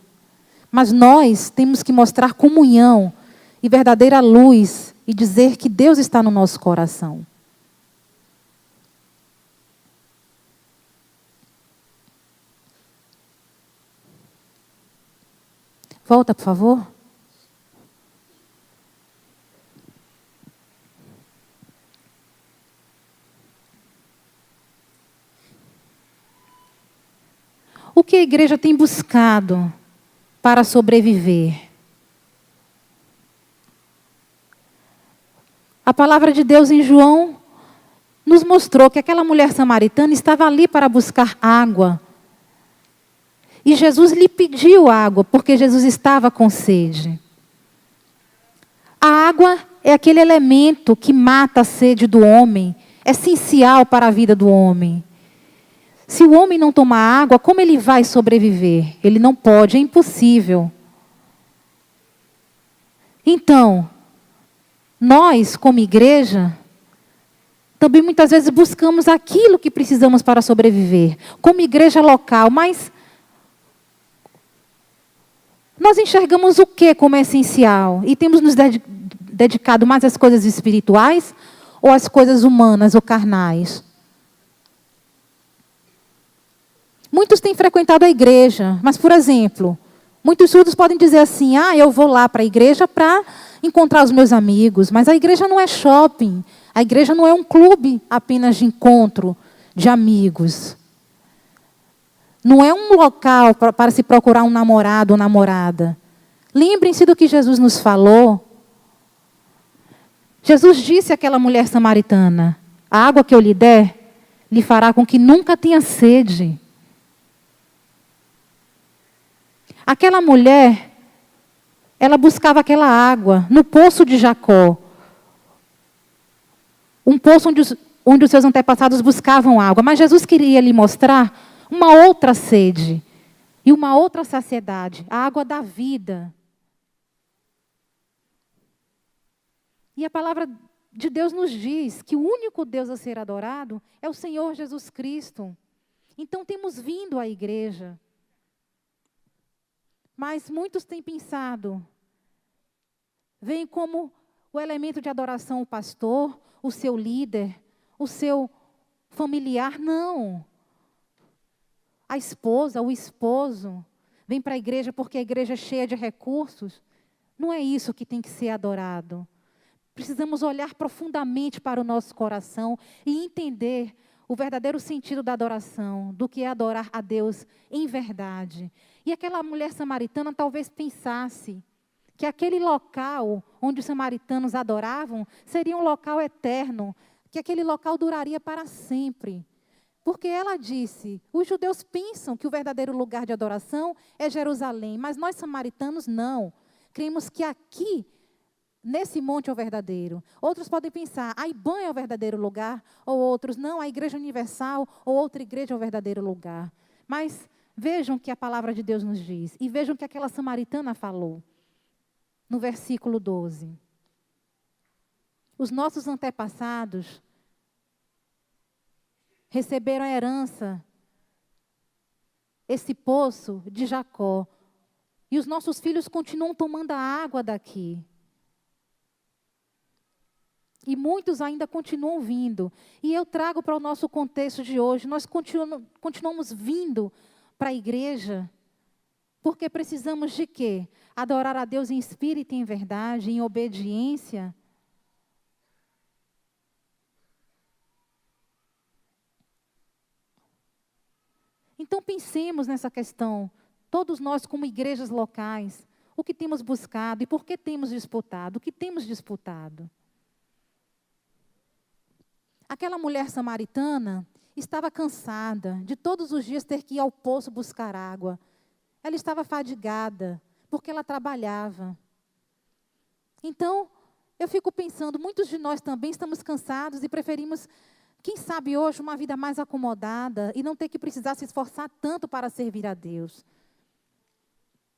Mas nós temos que mostrar comunhão e verdadeira luz e dizer que Deus está no nosso coração. Volta, por favor. O que a igreja tem buscado para sobreviver? A palavra de Deus em João nos mostrou que aquela mulher samaritana estava ali para buscar água. E Jesus lhe pediu água, porque Jesus estava com sede. A água é aquele elemento que mata a sede do homem, é essencial para a vida do homem. Se o homem não tomar água, como ele vai sobreviver? Ele não pode, é impossível. Então, nós, como igreja, também muitas vezes buscamos aquilo que precisamos para sobreviver, como igreja local, mas nós enxergamos o que como essencial? E temos nos dedicado mais às coisas espirituais ou às coisas humanas ou carnais? Muitos têm frequentado a igreja, mas, por exemplo, muitos surdos podem dizer assim, eu vou lá para a igreja para encontrar os meus amigos. Mas a igreja não é shopping. A igreja não é um clube apenas de encontro de amigos. Não é um local para se procurar um namorado ou namorada. Lembrem-se do que Jesus nos falou. Jesus disse àquela mulher samaritana: a água que eu lhe der, lhe fará com que nunca tenha sede. Aquela mulher, ela buscava aquela água no poço de Jacó. Um poço onde os seus antepassados buscavam água. Mas Jesus queria lhe mostrar uma outra sede e uma outra saciedade, a água da vida. E a palavra de Deus nos diz que o único Deus a ser adorado é o Senhor Jesus Cristo. Então temos vindo à igreja. Mas muitos têm pensado, vem como o elemento de adoração o pastor, o seu líder, o seu familiar. Não. A esposa, o esposo, vem para a igreja porque a igreja é cheia de recursos. Não é isso que tem que ser adorado. Precisamos olhar profundamente para o nosso coração e entender o verdadeiro sentido da adoração, do que é adorar a Deus em verdade. E aquela mulher samaritana talvez pensasse que aquele local onde os samaritanos adoravam seria um local eterno, que aquele local duraria para sempre. Porque ela disse, os judeus pensam que o verdadeiro lugar de adoração é Jerusalém, mas nós samaritanos não. Cremos que aqui, nesse monte é o verdadeiro. Outros podem pensar, a IBAN é o verdadeiro lugar, ou outros, não, a Igreja Universal, ou outra igreja é o verdadeiro lugar. Mas vejam o que a palavra de Deus nos diz, e vejam o que aquela samaritana falou, no versículo 12. Os nossos antepassados receberam a herança, esse poço de Jacó, e os nossos filhos continuam tomando a água daqui. E muitos ainda continuam vindo. E eu trago para o nosso contexto de hoje, nós continuamos vindo para a igreja, porque precisamos de quê? Adorar a Deus em espírito e em verdade, em obediência. Então pensemos nessa questão, todos nós como igrejas locais, o que temos buscado e por que temos disputado, o que temos disputado. Aquela mulher samaritana estava cansada de todos os dias ter que ir ao poço buscar água. Ela estava fadigada, porque ela trabalhava. Então, eu fico pensando, muitos de nós também estamos cansados e preferimos, quem sabe hoje, uma vida mais acomodada e não ter que precisar se esforçar tanto para servir a Deus.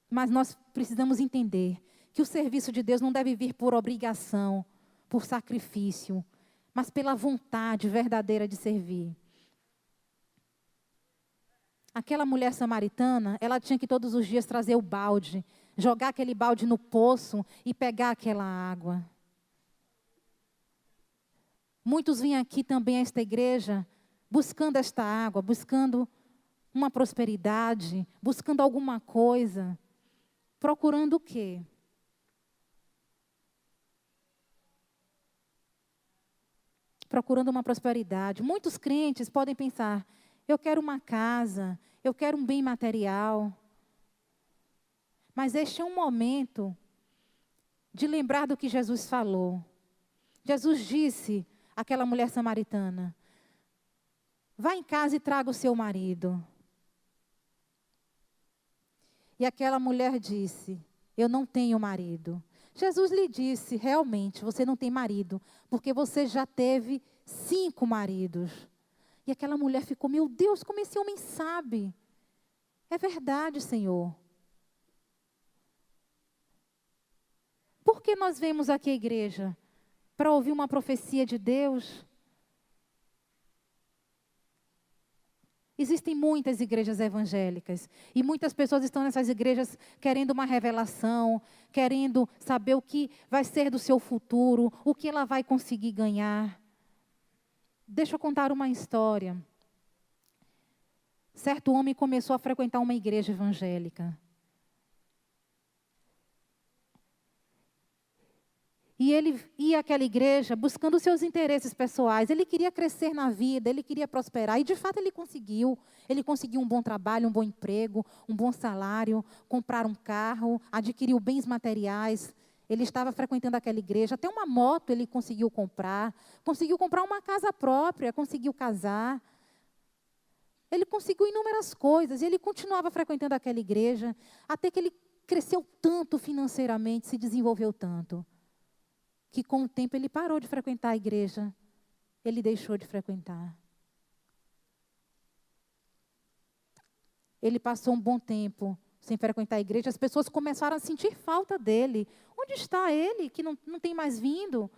Mas nós precisamos entender que o serviço de Deus não deve vir por obrigação, por sacrifício, mas pela vontade verdadeira de servir. Aquela mulher samaritana, ela tinha que todos os dias trazer o balde, jogar aquele balde no poço e pegar aquela água. Muitos vêm aqui também a esta igreja buscando esta água, buscando uma prosperidade, buscando alguma coisa. Procurando o quê? Procurando uma prosperidade. Muitos crentes podem pensar, eu quero uma casa, eu quero um bem material. Mas este é um momento de lembrar do que Jesus falou. Jesus disse àquela mulher samaritana, vá em casa e traga o seu marido. E aquela mulher disse, eu não tenho marido. Jesus lhe disse, realmente, você não tem marido, porque você já teve 5 maridos. E aquela mulher ficou, meu Deus, como esse homem sabe? É verdade, Senhor. Por que nós vemos aqui a igreja? Para ouvir uma profecia de Deus? Existem muitas igrejas evangélicas e muitas pessoas estão nessas igrejas querendo uma revelação, querendo saber o que vai ser do seu futuro, o que ela vai conseguir ganhar. Deixa eu contar uma história. Certo homem começou a frequentar uma igreja evangélica. E ele ia àquela igreja buscando os seus interesses pessoais. Ele queria crescer na vida, ele queria prosperar. E, de fato, ele conseguiu. Ele conseguiu um bom trabalho, um bom emprego, um bom salário, comprar um carro, adquiriu bens materiais. Ele estava frequentando aquela igreja. Até uma moto ele conseguiu comprar uma casa própria, conseguiu casar. Ele conseguiu inúmeras coisas. E ele continuava frequentando aquela igreja, até que ele cresceu tanto financeiramente, se desenvolveu tanto, que com o tempo ele parou de frequentar a igreja. Ele deixou de frequentar. Ele passou um bom tempo sem frequentar a igreja. As pessoas começaram a sentir falta dele. Onde está ele, que não tem mais vindo?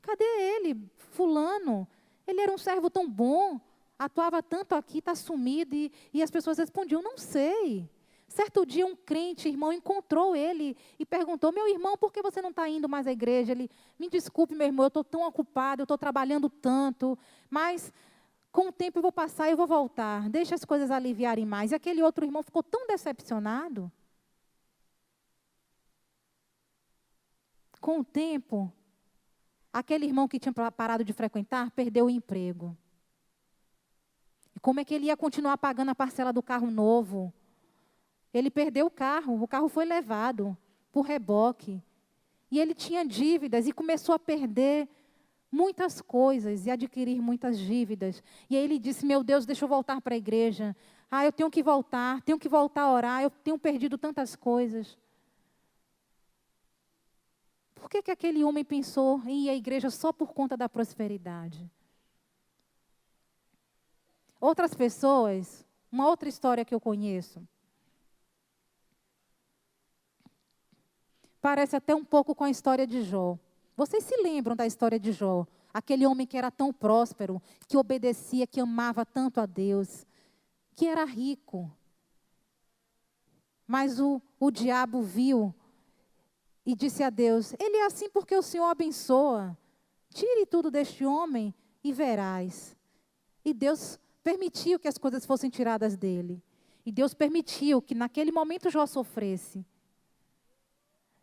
Cadê ele, fulano? Ele era um servo tão bom, atuava tanto aqui, está sumido. E as pessoas respondiam, não sei. Certo dia, um crente, irmão, encontrou ele e perguntou, meu irmão, por que você não está indo mais à igreja? Ele, me desculpe, meu irmão, eu estou tão ocupado, eu estou trabalhando tanto, mas com o tempo eu vou passar e eu vou voltar. Deixa as coisas aliviarem mais. E aquele outro irmão ficou tão decepcionado. Com o tempo, aquele irmão que tinha parado de frequentar perdeu o emprego. E como é que ele ia continuar pagando a parcela do carro novo? Ele perdeu o carro foi levado por reboque. E ele tinha dívidas e começou a perder muitas coisas e adquirir muitas dívidas. E aí ele disse, meu Deus, deixa eu voltar para a igreja. Eu tenho que voltar a orar, eu tenho perdido tantas coisas. Por que aquele homem pensou em ir à igreja só por conta da prosperidade? Outras pessoas, uma outra história que eu conheço, parece até um pouco com a história de Jó. Vocês se lembram da história de Jó? Aquele homem que era tão próspero, que obedecia, que amava tanto a Deus, que era rico. Mas o diabo viu e disse a Deus, ele é assim porque o Senhor abençoa. Tire tudo deste homem e verás. E Deus permitiu que as coisas fossem tiradas dele. E Deus permitiu que naquele momento Jó sofresse.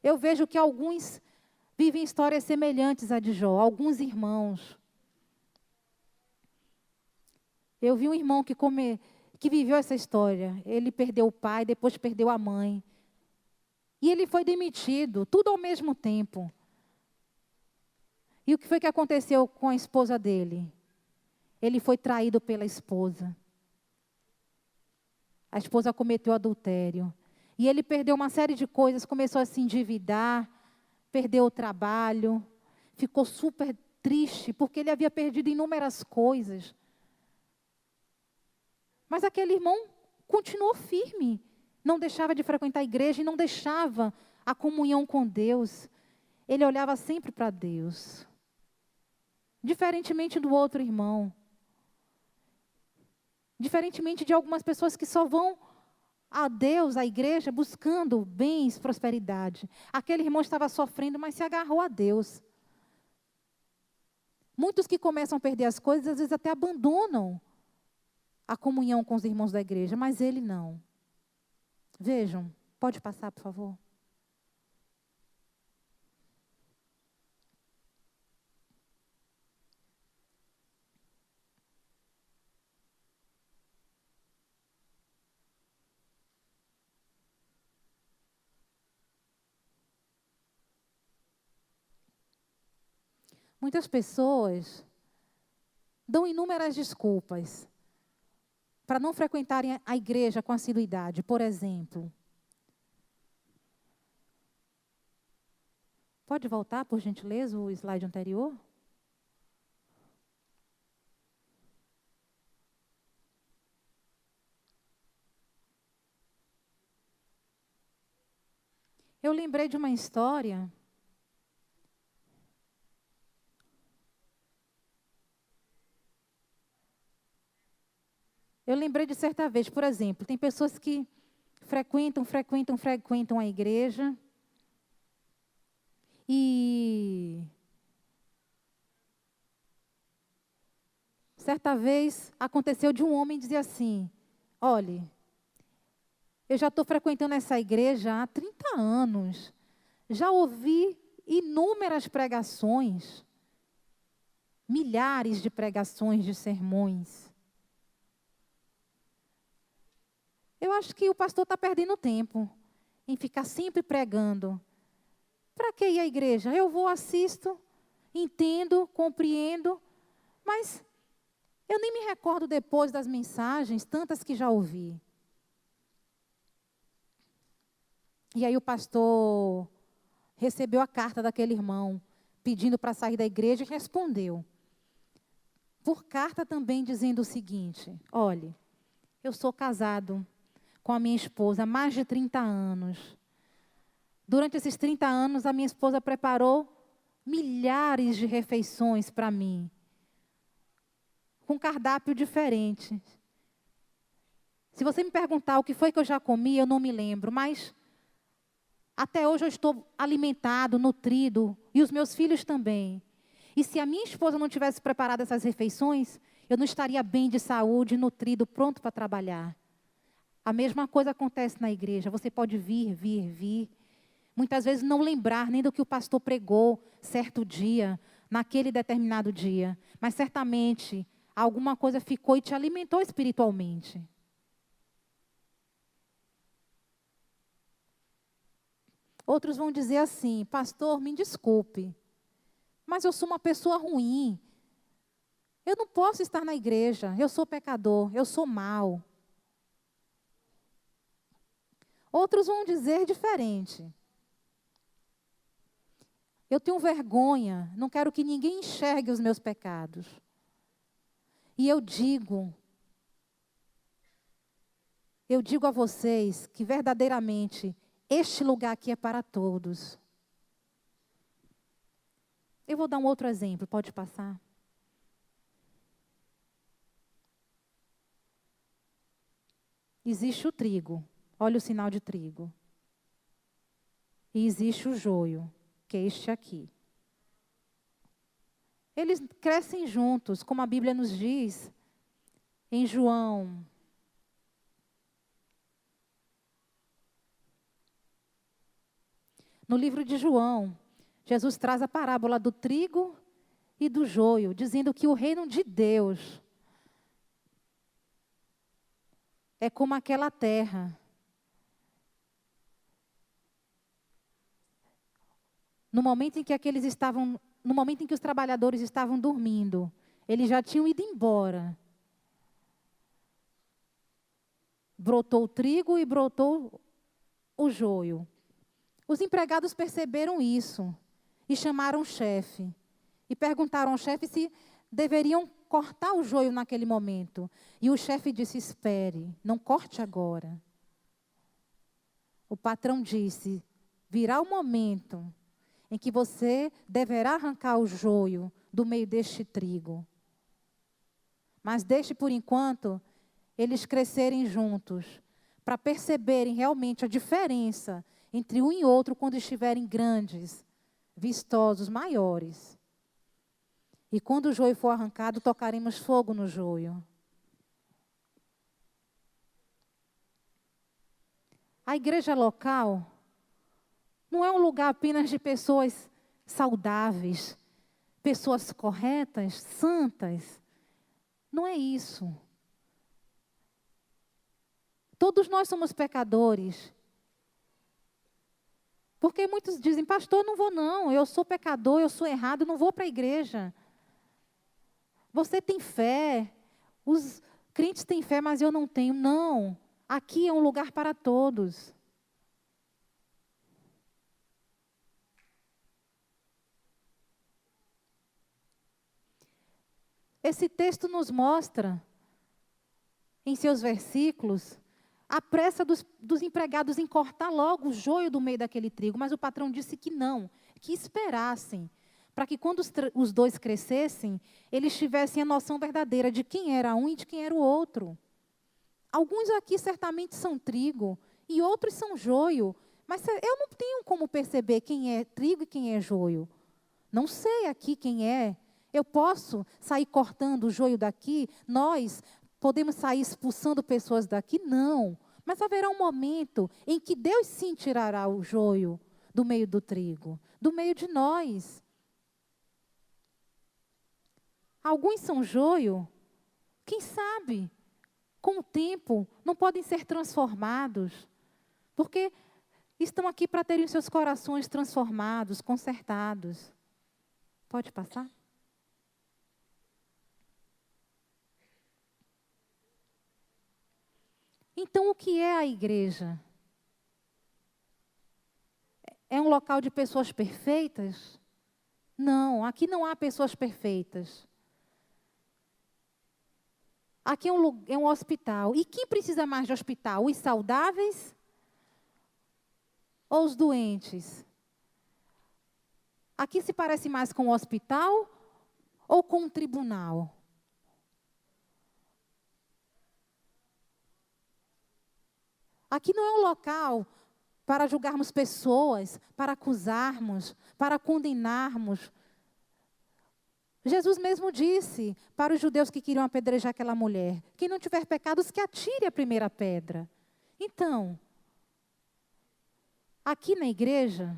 Eu vejo que alguns vivem histórias semelhantes à de Jó, alguns irmãos. Eu vi um irmão que viveu essa história. Ele perdeu o pai, depois perdeu a mãe. E ele foi demitido, tudo ao mesmo tempo. E o que foi que aconteceu com a esposa dele? Ele foi traído pela esposa. A esposa cometeu adultério. E ele perdeu uma série de coisas, começou a se endividar, perdeu o trabalho, ficou super triste, porque ele havia perdido inúmeras coisas. Mas aquele irmão continuou firme, não deixava de frequentar a igreja e não deixava a comunhão com Deus. Ele olhava sempre para Deus. Diferentemente do outro irmão. Diferentemente de algumas pessoas que só vão a Deus, à igreja, buscando bens, prosperidade. Aquele irmão estava sofrendo, mas se agarrou a Deus. Muitos que começam a perder as coisas, às vezes até abandonam a comunhão com os irmãos da igreja, mas ele não. Vejam, pode passar, por favor? Muitas pessoas dão inúmeras desculpas para não frequentarem a igreja com assiduidade. Por exemplo, pode voltar, por gentileza, o slide anterior? Eu lembrei de uma história. Eu lembrei de certa vez, por exemplo, tem pessoas que frequentam a igreja e certa vez aconteceu de um homem dizer assim, olhe, eu já estou frequentando essa igreja há 30 anos, já ouvi inúmeras pregações, milhares de pregações de sermões. Eu acho que o pastor está perdendo tempo em ficar sempre pregando. Para que ir à igreja? Eu vou, assisto, entendo, compreendo, mas eu nem me recordo depois das mensagens, tantas que já ouvi. E aí o pastor recebeu a carta daquele irmão, pedindo para sair da igreja, e respondeu. Por carta também dizendo o seguinte: olhe, eu sou casado com a minha esposa há mais de 30 anos. Durante esses 30 anos, a minha esposa preparou milhares de refeições para mim, com cardápio diferente. Se você me perguntar o que foi que eu já comi, eu não me lembro, mas até hoje eu estou alimentado, nutrido, e os meus filhos também. E se a minha esposa não tivesse preparado essas refeições, eu não estaria bem de saúde, nutrido, pronto para trabalhar. A mesma coisa acontece na igreja. Você pode vir. Muitas vezes não lembrar nem do que o pastor pregou certo dia, naquele determinado dia. Mas certamente alguma coisa ficou e te alimentou espiritualmente. Outros vão dizer assim: pastor, me desculpe, mas eu sou uma pessoa ruim. Eu não posso estar na igreja, eu sou pecador, eu sou mau. Outros vão dizer diferente. Eu tenho vergonha, não quero que ninguém enxergue os meus pecados. E eu digo a vocês que verdadeiramente este lugar aqui é para todos. Eu vou dar um outro exemplo, pode passar? Existe o trigo, olha o sinal de trigo. E existe o joio, que é este aqui. Eles crescem juntos, como a Bíblia nos diz, em João. No livro de João, Jesus traz a parábola do trigo e do joio, dizendo que o reino de Deus é como aquela terra. No momento em que os trabalhadores estavam dormindo, eles já tinham ido embora. Brotou o trigo e brotou o joio. Os empregados perceberam isso e chamaram o chefe. E perguntaram ao chefe se deveriam cortar o joio naquele momento. E o chefe disse: espere, não corte agora. O patrão disse: virá o momento em que você deverá arrancar o joio do meio deste trigo. Mas deixe por enquanto eles crescerem juntos, para perceberem realmente a diferença entre um e outro quando estiverem grandes, vistosos, maiores. E quando o joio for arrancado, tocaremos fogo no joio. A igreja local não é um lugar apenas de pessoas saudáveis, pessoas corretas, santas. Não é isso. Todos nós somos pecadores. Porque muitos dizem: pastor, não vou não, eu sou pecador, eu sou errado, não vou para a igreja. Você tem fé, os crentes têm fé, mas eu não tenho. Não, aqui é um lugar para todos. Esse texto nos mostra, em seus versículos, a pressa dos empregados em cortar logo o joio do meio daquele trigo. Mas o patrão disse que não, que esperassem, para que quando os dois crescessem, eles tivessem a noção verdadeira de quem era um e de quem era o outro. Alguns aqui certamente são trigo e outros são joio, mas eu não tenho como perceber quem é trigo e quem é joio. Não sei aqui quem é. Eu posso sair cortando o joio daqui? Nós podemos sair expulsando pessoas daqui? Não. Mas haverá um momento em que Deus sim tirará o joio do meio do trigo, do meio de nós. Alguns são joio, quem sabe, com o tempo, não podem ser transformados, porque estão aqui para terem seus corações transformados, consertados. Pode passar? Então, o que é a igreja? É um local de pessoas perfeitas? Não, aqui não há pessoas perfeitas. Aqui é um hospital. E quem precisa mais de hospital? Os saudáveis ou os doentes? Aqui se parece mais com um hospital ou com um tribunal? Aqui não é um local para julgarmos pessoas, para acusarmos, para condenarmos. Jesus mesmo disse para os judeus que queriam apedrejar aquela mulher: quem não tiver pecados, que atire a primeira pedra. Então, aqui na igreja,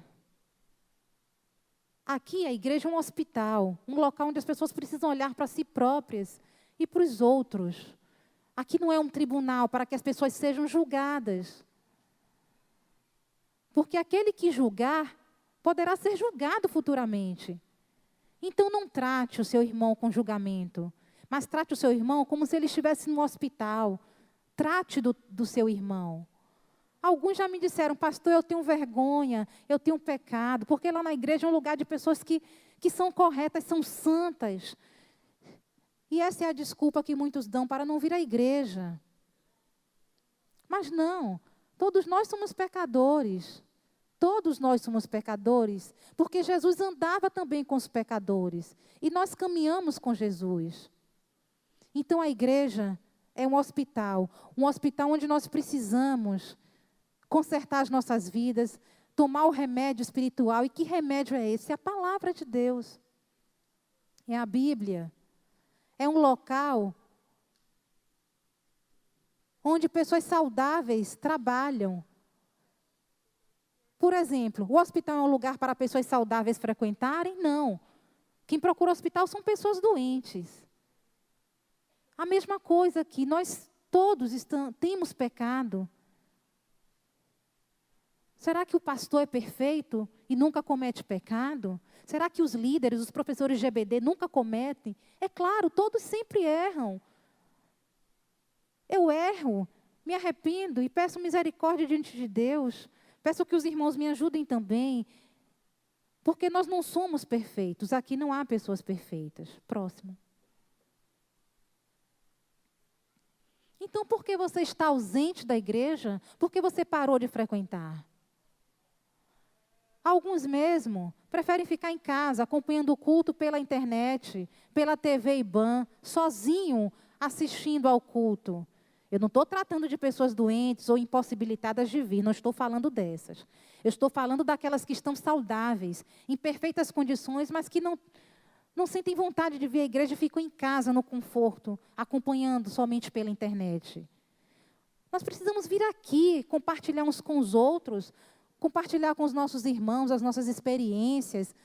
aqui a igreja é um hospital, um local onde as pessoas precisam olhar para si próprias e para os outros. Aqui não é um tribunal para que as pessoas sejam julgadas. Porque aquele que julgar poderá ser julgado futuramente. Então não trate o seu irmão com julgamento, mas trate o seu irmão como se ele estivesse no hospital. Trate do seu irmão. Alguns já me disseram: pastor, eu tenho vergonha, eu tenho pecado, porque lá na igreja é um lugar de pessoas que são corretas, são santas. E essa é a desculpa que muitos dão para não vir à igreja. Mas não, todos nós somos pecadores. Todos nós somos pecadores, porque Jesus andava também com os pecadores. E nós caminhamos com Jesus. Então a igreja é um hospital onde nós precisamos consertar as nossas vidas, tomar o remédio espiritual. E que remédio é esse? É a palavra de Deus. É a Bíblia. É um local onde pessoas saudáveis trabalham. Por exemplo, o hospital é um lugar para pessoas saudáveis frequentarem? Não. Quem procura o hospital são pessoas doentes. A mesma coisa aqui, nós todos temos pecado. Será que o pastor é perfeito e nunca comete pecado? Será que os líderes, os professores de EBD nunca cometem? É claro, todos sempre erram. Eu erro, me arrependo e peço misericórdia diante de Deus. Peço que os irmãos me ajudem também, porque nós não somos perfeitos. Aqui não há pessoas perfeitas. Próximo. Então, por que você está ausente da igreja? Por que você parou de frequentar? Alguns mesmo preferem ficar em casa, acompanhando o culto pela internet, pela TV IBAN, sozinho, assistindo ao culto. Eu não estou tratando de pessoas doentes ou impossibilitadas de vir, não estou falando dessas. Eu estou falando daquelas que estão saudáveis, em perfeitas condições, mas que não sentem vontade de vir à igreja e ficam em casa, no conforto, acompanhando somente pela internet. Nós precisamos vir aqui, compartilhar uns com os outros, compartilhar com os nossos irmãos as nossas experiências,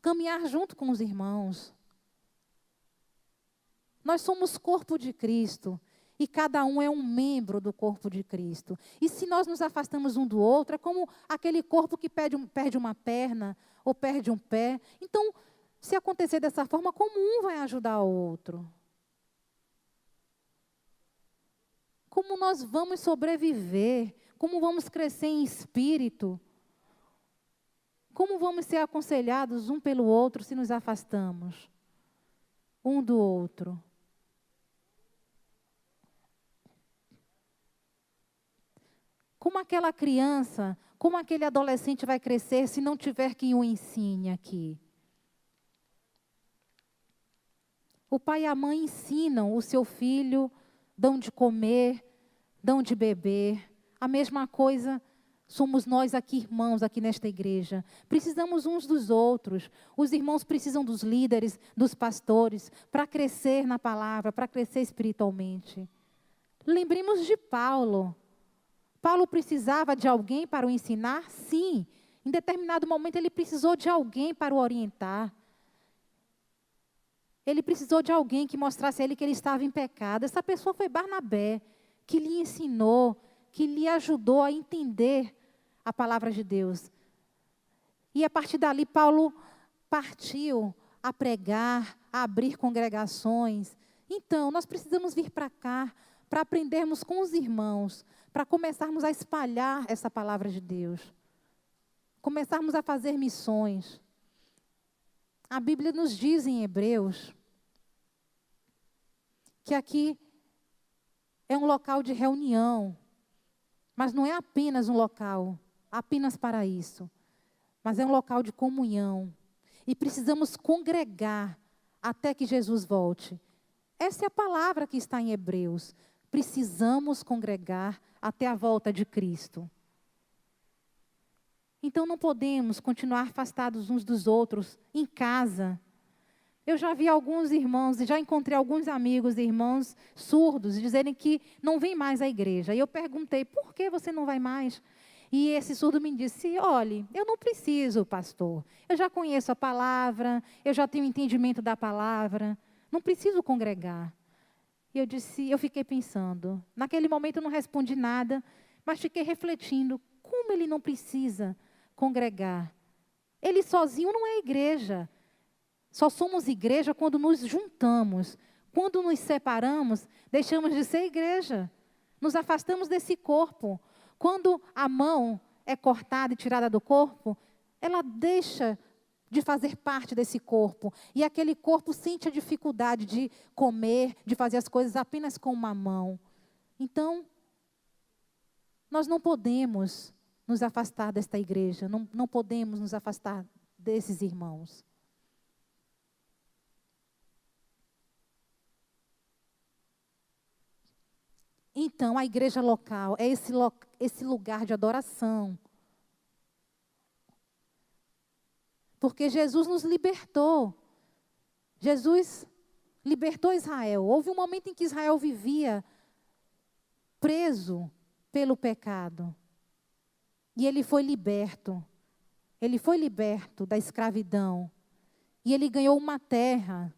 caminhar junto com os irmãos. Nós somos corpo de Cristo. E cada um é um membro do corpo de Cristo. E se nós nos afastamos um do outro, é como aquele corpo que perde uma perna ou perde um pé. Então, se acontecer dessa forma, como um vai ajudar o outro? Como nós vamos sobreviver? Como vamos crescer em espírito? Como vamos ser aconselhados um pelo outro se nos afastamos um do outro? Como aquela criança, como aquele adolescente vai crescer se não tiver quem o ensine aqui? O pai e a mãe ensinam o seu filho, dão de comer, dão de beber. A mesma coisa somos nós aqui, irmãos, aqui nesta igreja. Precisamos uns dos outros. Os irmãos precisam dos líderes, dos pastores, para crescer na palavra, para crescer espiritualmente. Lembremos de Paulo. Paulo precisava de alguém para o ensinar? Sim. Em determinado momento, ele precisou de alguém para o orientar. Ele precisou de alguém que mostrasse a ele que ele estava em pecado. Essa pessoa foi Barnabé, que lhe ensinou, que lhe ajudou a entender a palavra de Deus. E a partir dali, Paulo partiu a pregar, a abrir congregações. Então, nós precisamos vir para cá, para aprendermos com os irmãos, para começarmos a espalhar essa palavra de Deus. Começarmos a fazer missões. A Bíblia nos diz em Hebreus que aqui é um local de reunião, mas não é apenas um local, apenas para isso, mas é um local de comunhão. E precisamos congregar até que Jesus volte. Essa é a palavra que está em Hebreus. Precisamos congregar até a volta de Cristo. Então não podemos continuar afastados uns dos outros, em casa. Eu já vi alguns irmãos, e já encontrei alguns amigos, irmãos surdos, dizerem que não vêm mais à igreja. E eu perguntei, por que você não vai mais? E esse surdo me disse, olhe, eu não preciso, pastor. Eu já conheço a palavra, eu já tenho entendimento da palavra, não preciso congregar. E eu fiquei pensando. Naquele momento eu não respondi nada, mas fiquei refletindo, como ele não precisa congregar? Ele sozinho não é igreja. Só somos igreja quando nos juntamos. Quando nos separamos, deixamos de ser igreja. Nos afastamos desse corpo. Quando a mão é cortada e tirada do corpo, ela deixa de fazer parte desse corpo. E aquele corpo sente a dificuldade de comer, de fazer as coisas apenas com uma mão. Então, nós não podemos nos afastar desta igreja, não podemos nos afastar desses irmãos. Então, a igreja local é esse lugar de adoração. Porque Jesus nos libertou. Jesus libertou Israel. Houve um momento em que Israel vivia preso pelo pecado. E ele foi liberto. Ele foi liberto da escravidão. E ele ganhou uma terra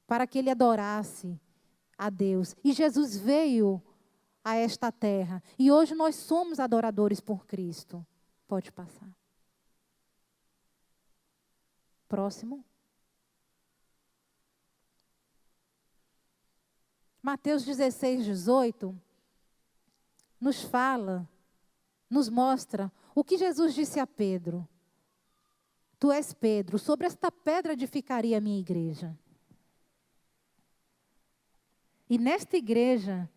para que ele adorasse a Deus. E Jesus veio a esta terra. E hoje nós somos adoradores por Cristo. Pode passar. Próximo. Mateus 16, 18 nos fala, nos mostra o que Jesus disse a Pedro. Tu és Pedro, sobre esta pedra edificaria a minha igreja. E nesta igreja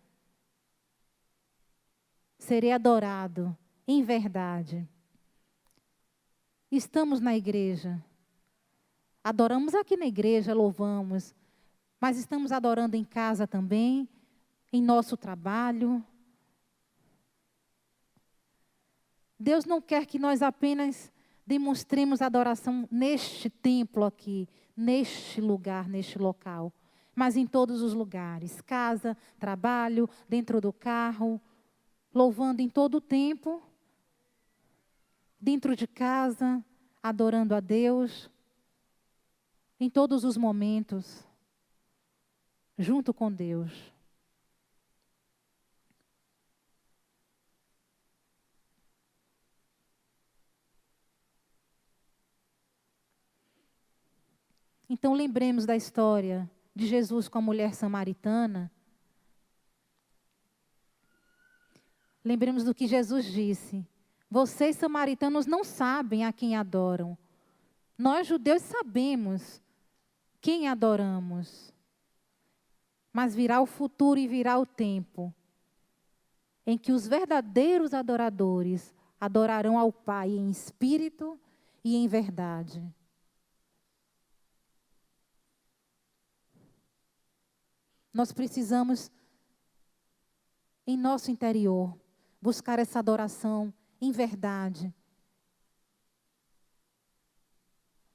serei adorado em verdade. Estamos na igreja. Adoramos aqui na igreja, louvamos, mas estamos adorando em casa também, em nosso trabalho. Deus não quer que nós apenas demonstremos adoração neste templo aqui, neste lugar, neste local, mas em todos os lugares, casa, trabalho, dentro do carro, louvando em todo o tempo, dentro de casa, adorando a Deus, em todos os momentos, junto com Deus. Então lembremos da história de Jesus com a mulher samaritana. Lembremos do que Jesus disse. Vocês, samaritanos, não sabem a quem adoram. Nós, judeus, sabemos quem adoramos. Mas virá o futuro e virá o tempo em que os verdadeiros adoradores adorarão ao Pai em espírito e em verdade. Nós precisamos, em nosso interior, buscar essa adoração em verdade.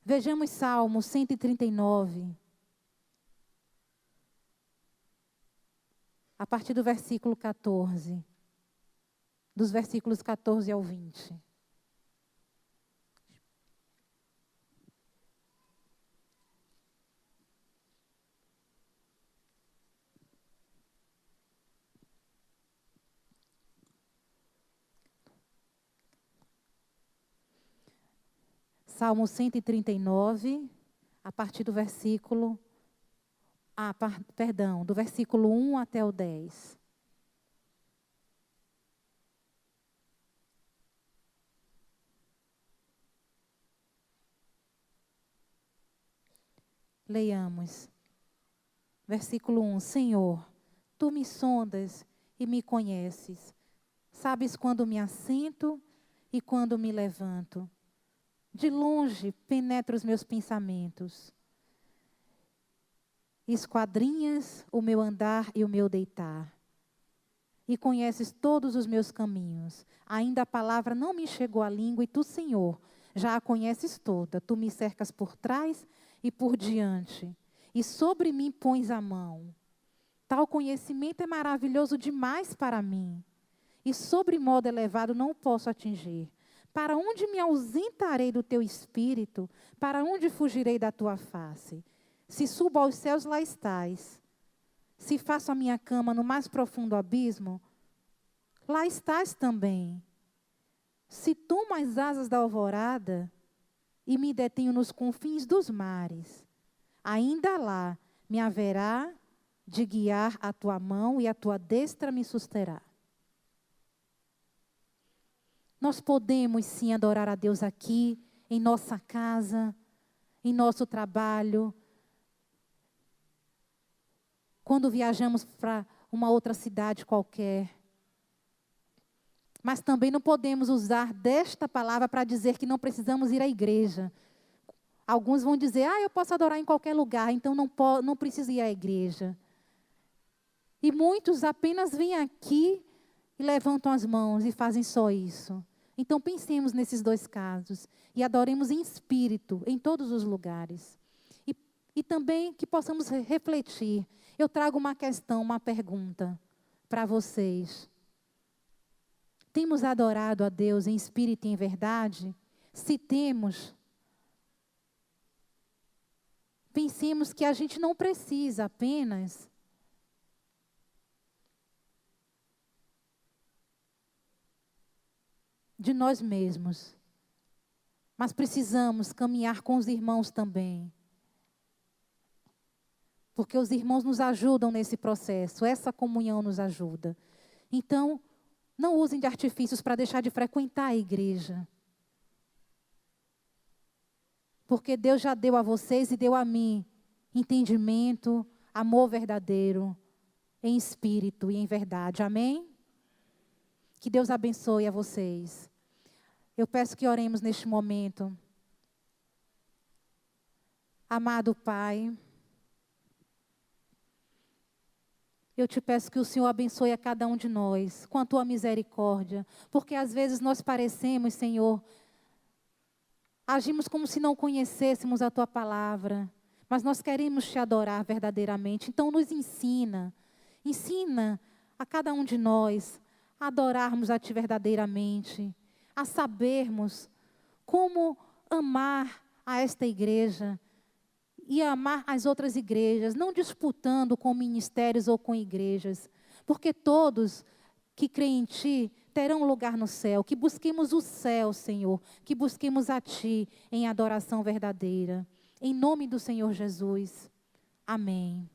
Vejamos Salmo 139. A partir do versículo 14. Dos versículos 14 ao 20. Salmo 139, a partir do versículo... do versículo 1 até o 10. Leiamos. Versículo 1. Senhor, tu me sondas e me conheces. Sabes quando me assento e quando me levanto. De longe penetra os meus pensamentos. Esquadrinhas o meu andar e o meu deitar. E conheces todos os meus caminhos. Ainda a palavra não me chegou à língua e tu, Senhor, já a conheces toda. Tu me cercas por trás e por diante. E sobre mim pões a mão. Tal conhecimento é maravilhoso demais para mim. E sobre modo elevado não o posso atingir. Para onde me ausentarei do teu espírito? Para onde fugirei da tua face? Se subo aos céus, lá estás. Se faço a minha cama no mais profundo abismo, lá estás também. Se tomo as asas da alvorada e me detenho nos confins dos mares, ainda lá me haverá de guiar a tua mão e a tua destra me susterá. Nós podemos sim adorar a Deus aqui, em nossa casa, em nosso trabalho, quando viajamos para uma outra cidade qualquer. Mas também não podemos usar desta palavra para dizer que não precisamos ir à igreja. Alguns vão dizer, eu posso adorar em qualquer lugar, então não preciso ir à igreja. E muitos apenas vêm aqui e levantam as mãos e fazem só isso. Então pensemos nesses dois casos e adoremos em espírito, em todos os lugares. E também que possamos refletir. Eu trago uma questão, uma pergunta para vocês. Temos adorado a Deus em espírito e em verdade? Se temos, pensemos que a gente não precisa apenas de nós mesmos, mas precisamos caminhar com os irmãos também. Porque os irmãos nos ajudam nesse processo, essa comunhão nos ajuda. Então, não usem de artifícios para deixar de frequentar a igreja. Porque Deus já deu a vocês e deu a mim entendimento, amor verdadeiro, em espírito e em verdade. Amém? Que Deus abençoe a vocês. Eu peço que oremos neste momento. Amado Pai, eu te peço que o Senhor abençoe a cada um de nós, com a tua misericórdia, porque às vezes nós parecemos, Senhor, agimos como se não conhecêssemos a tua palavra, mas nós queremos te adorar verdadeiramente. Então nos ensina a cada um de nós a adorarmos a ti verdadeiramente, a sabermos como amar a esta igreja, e amar as outras igrejas, não disputando com ministérios ou com igrejas, porque todos que creem em Ti terão lugar no céu, que busquemos o céu, Senhor, que busquemos a Ti em adoração verdadeira. Em nome do Senhor Jesus. Amém.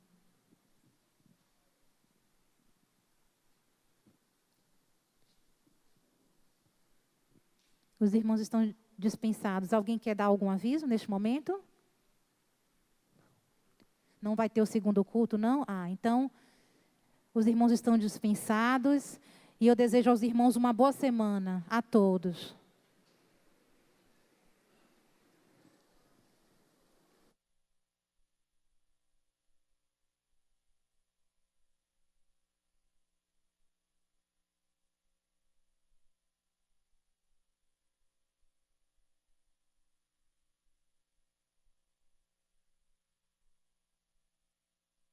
Os irmãos estão dispensados. Alguém quer dar algum aviso neste momento? Não vai ter o segundo culto, não? Então, os irmãos estão dispensados. E eu desejo aos irmãos uma boa semana, a todos.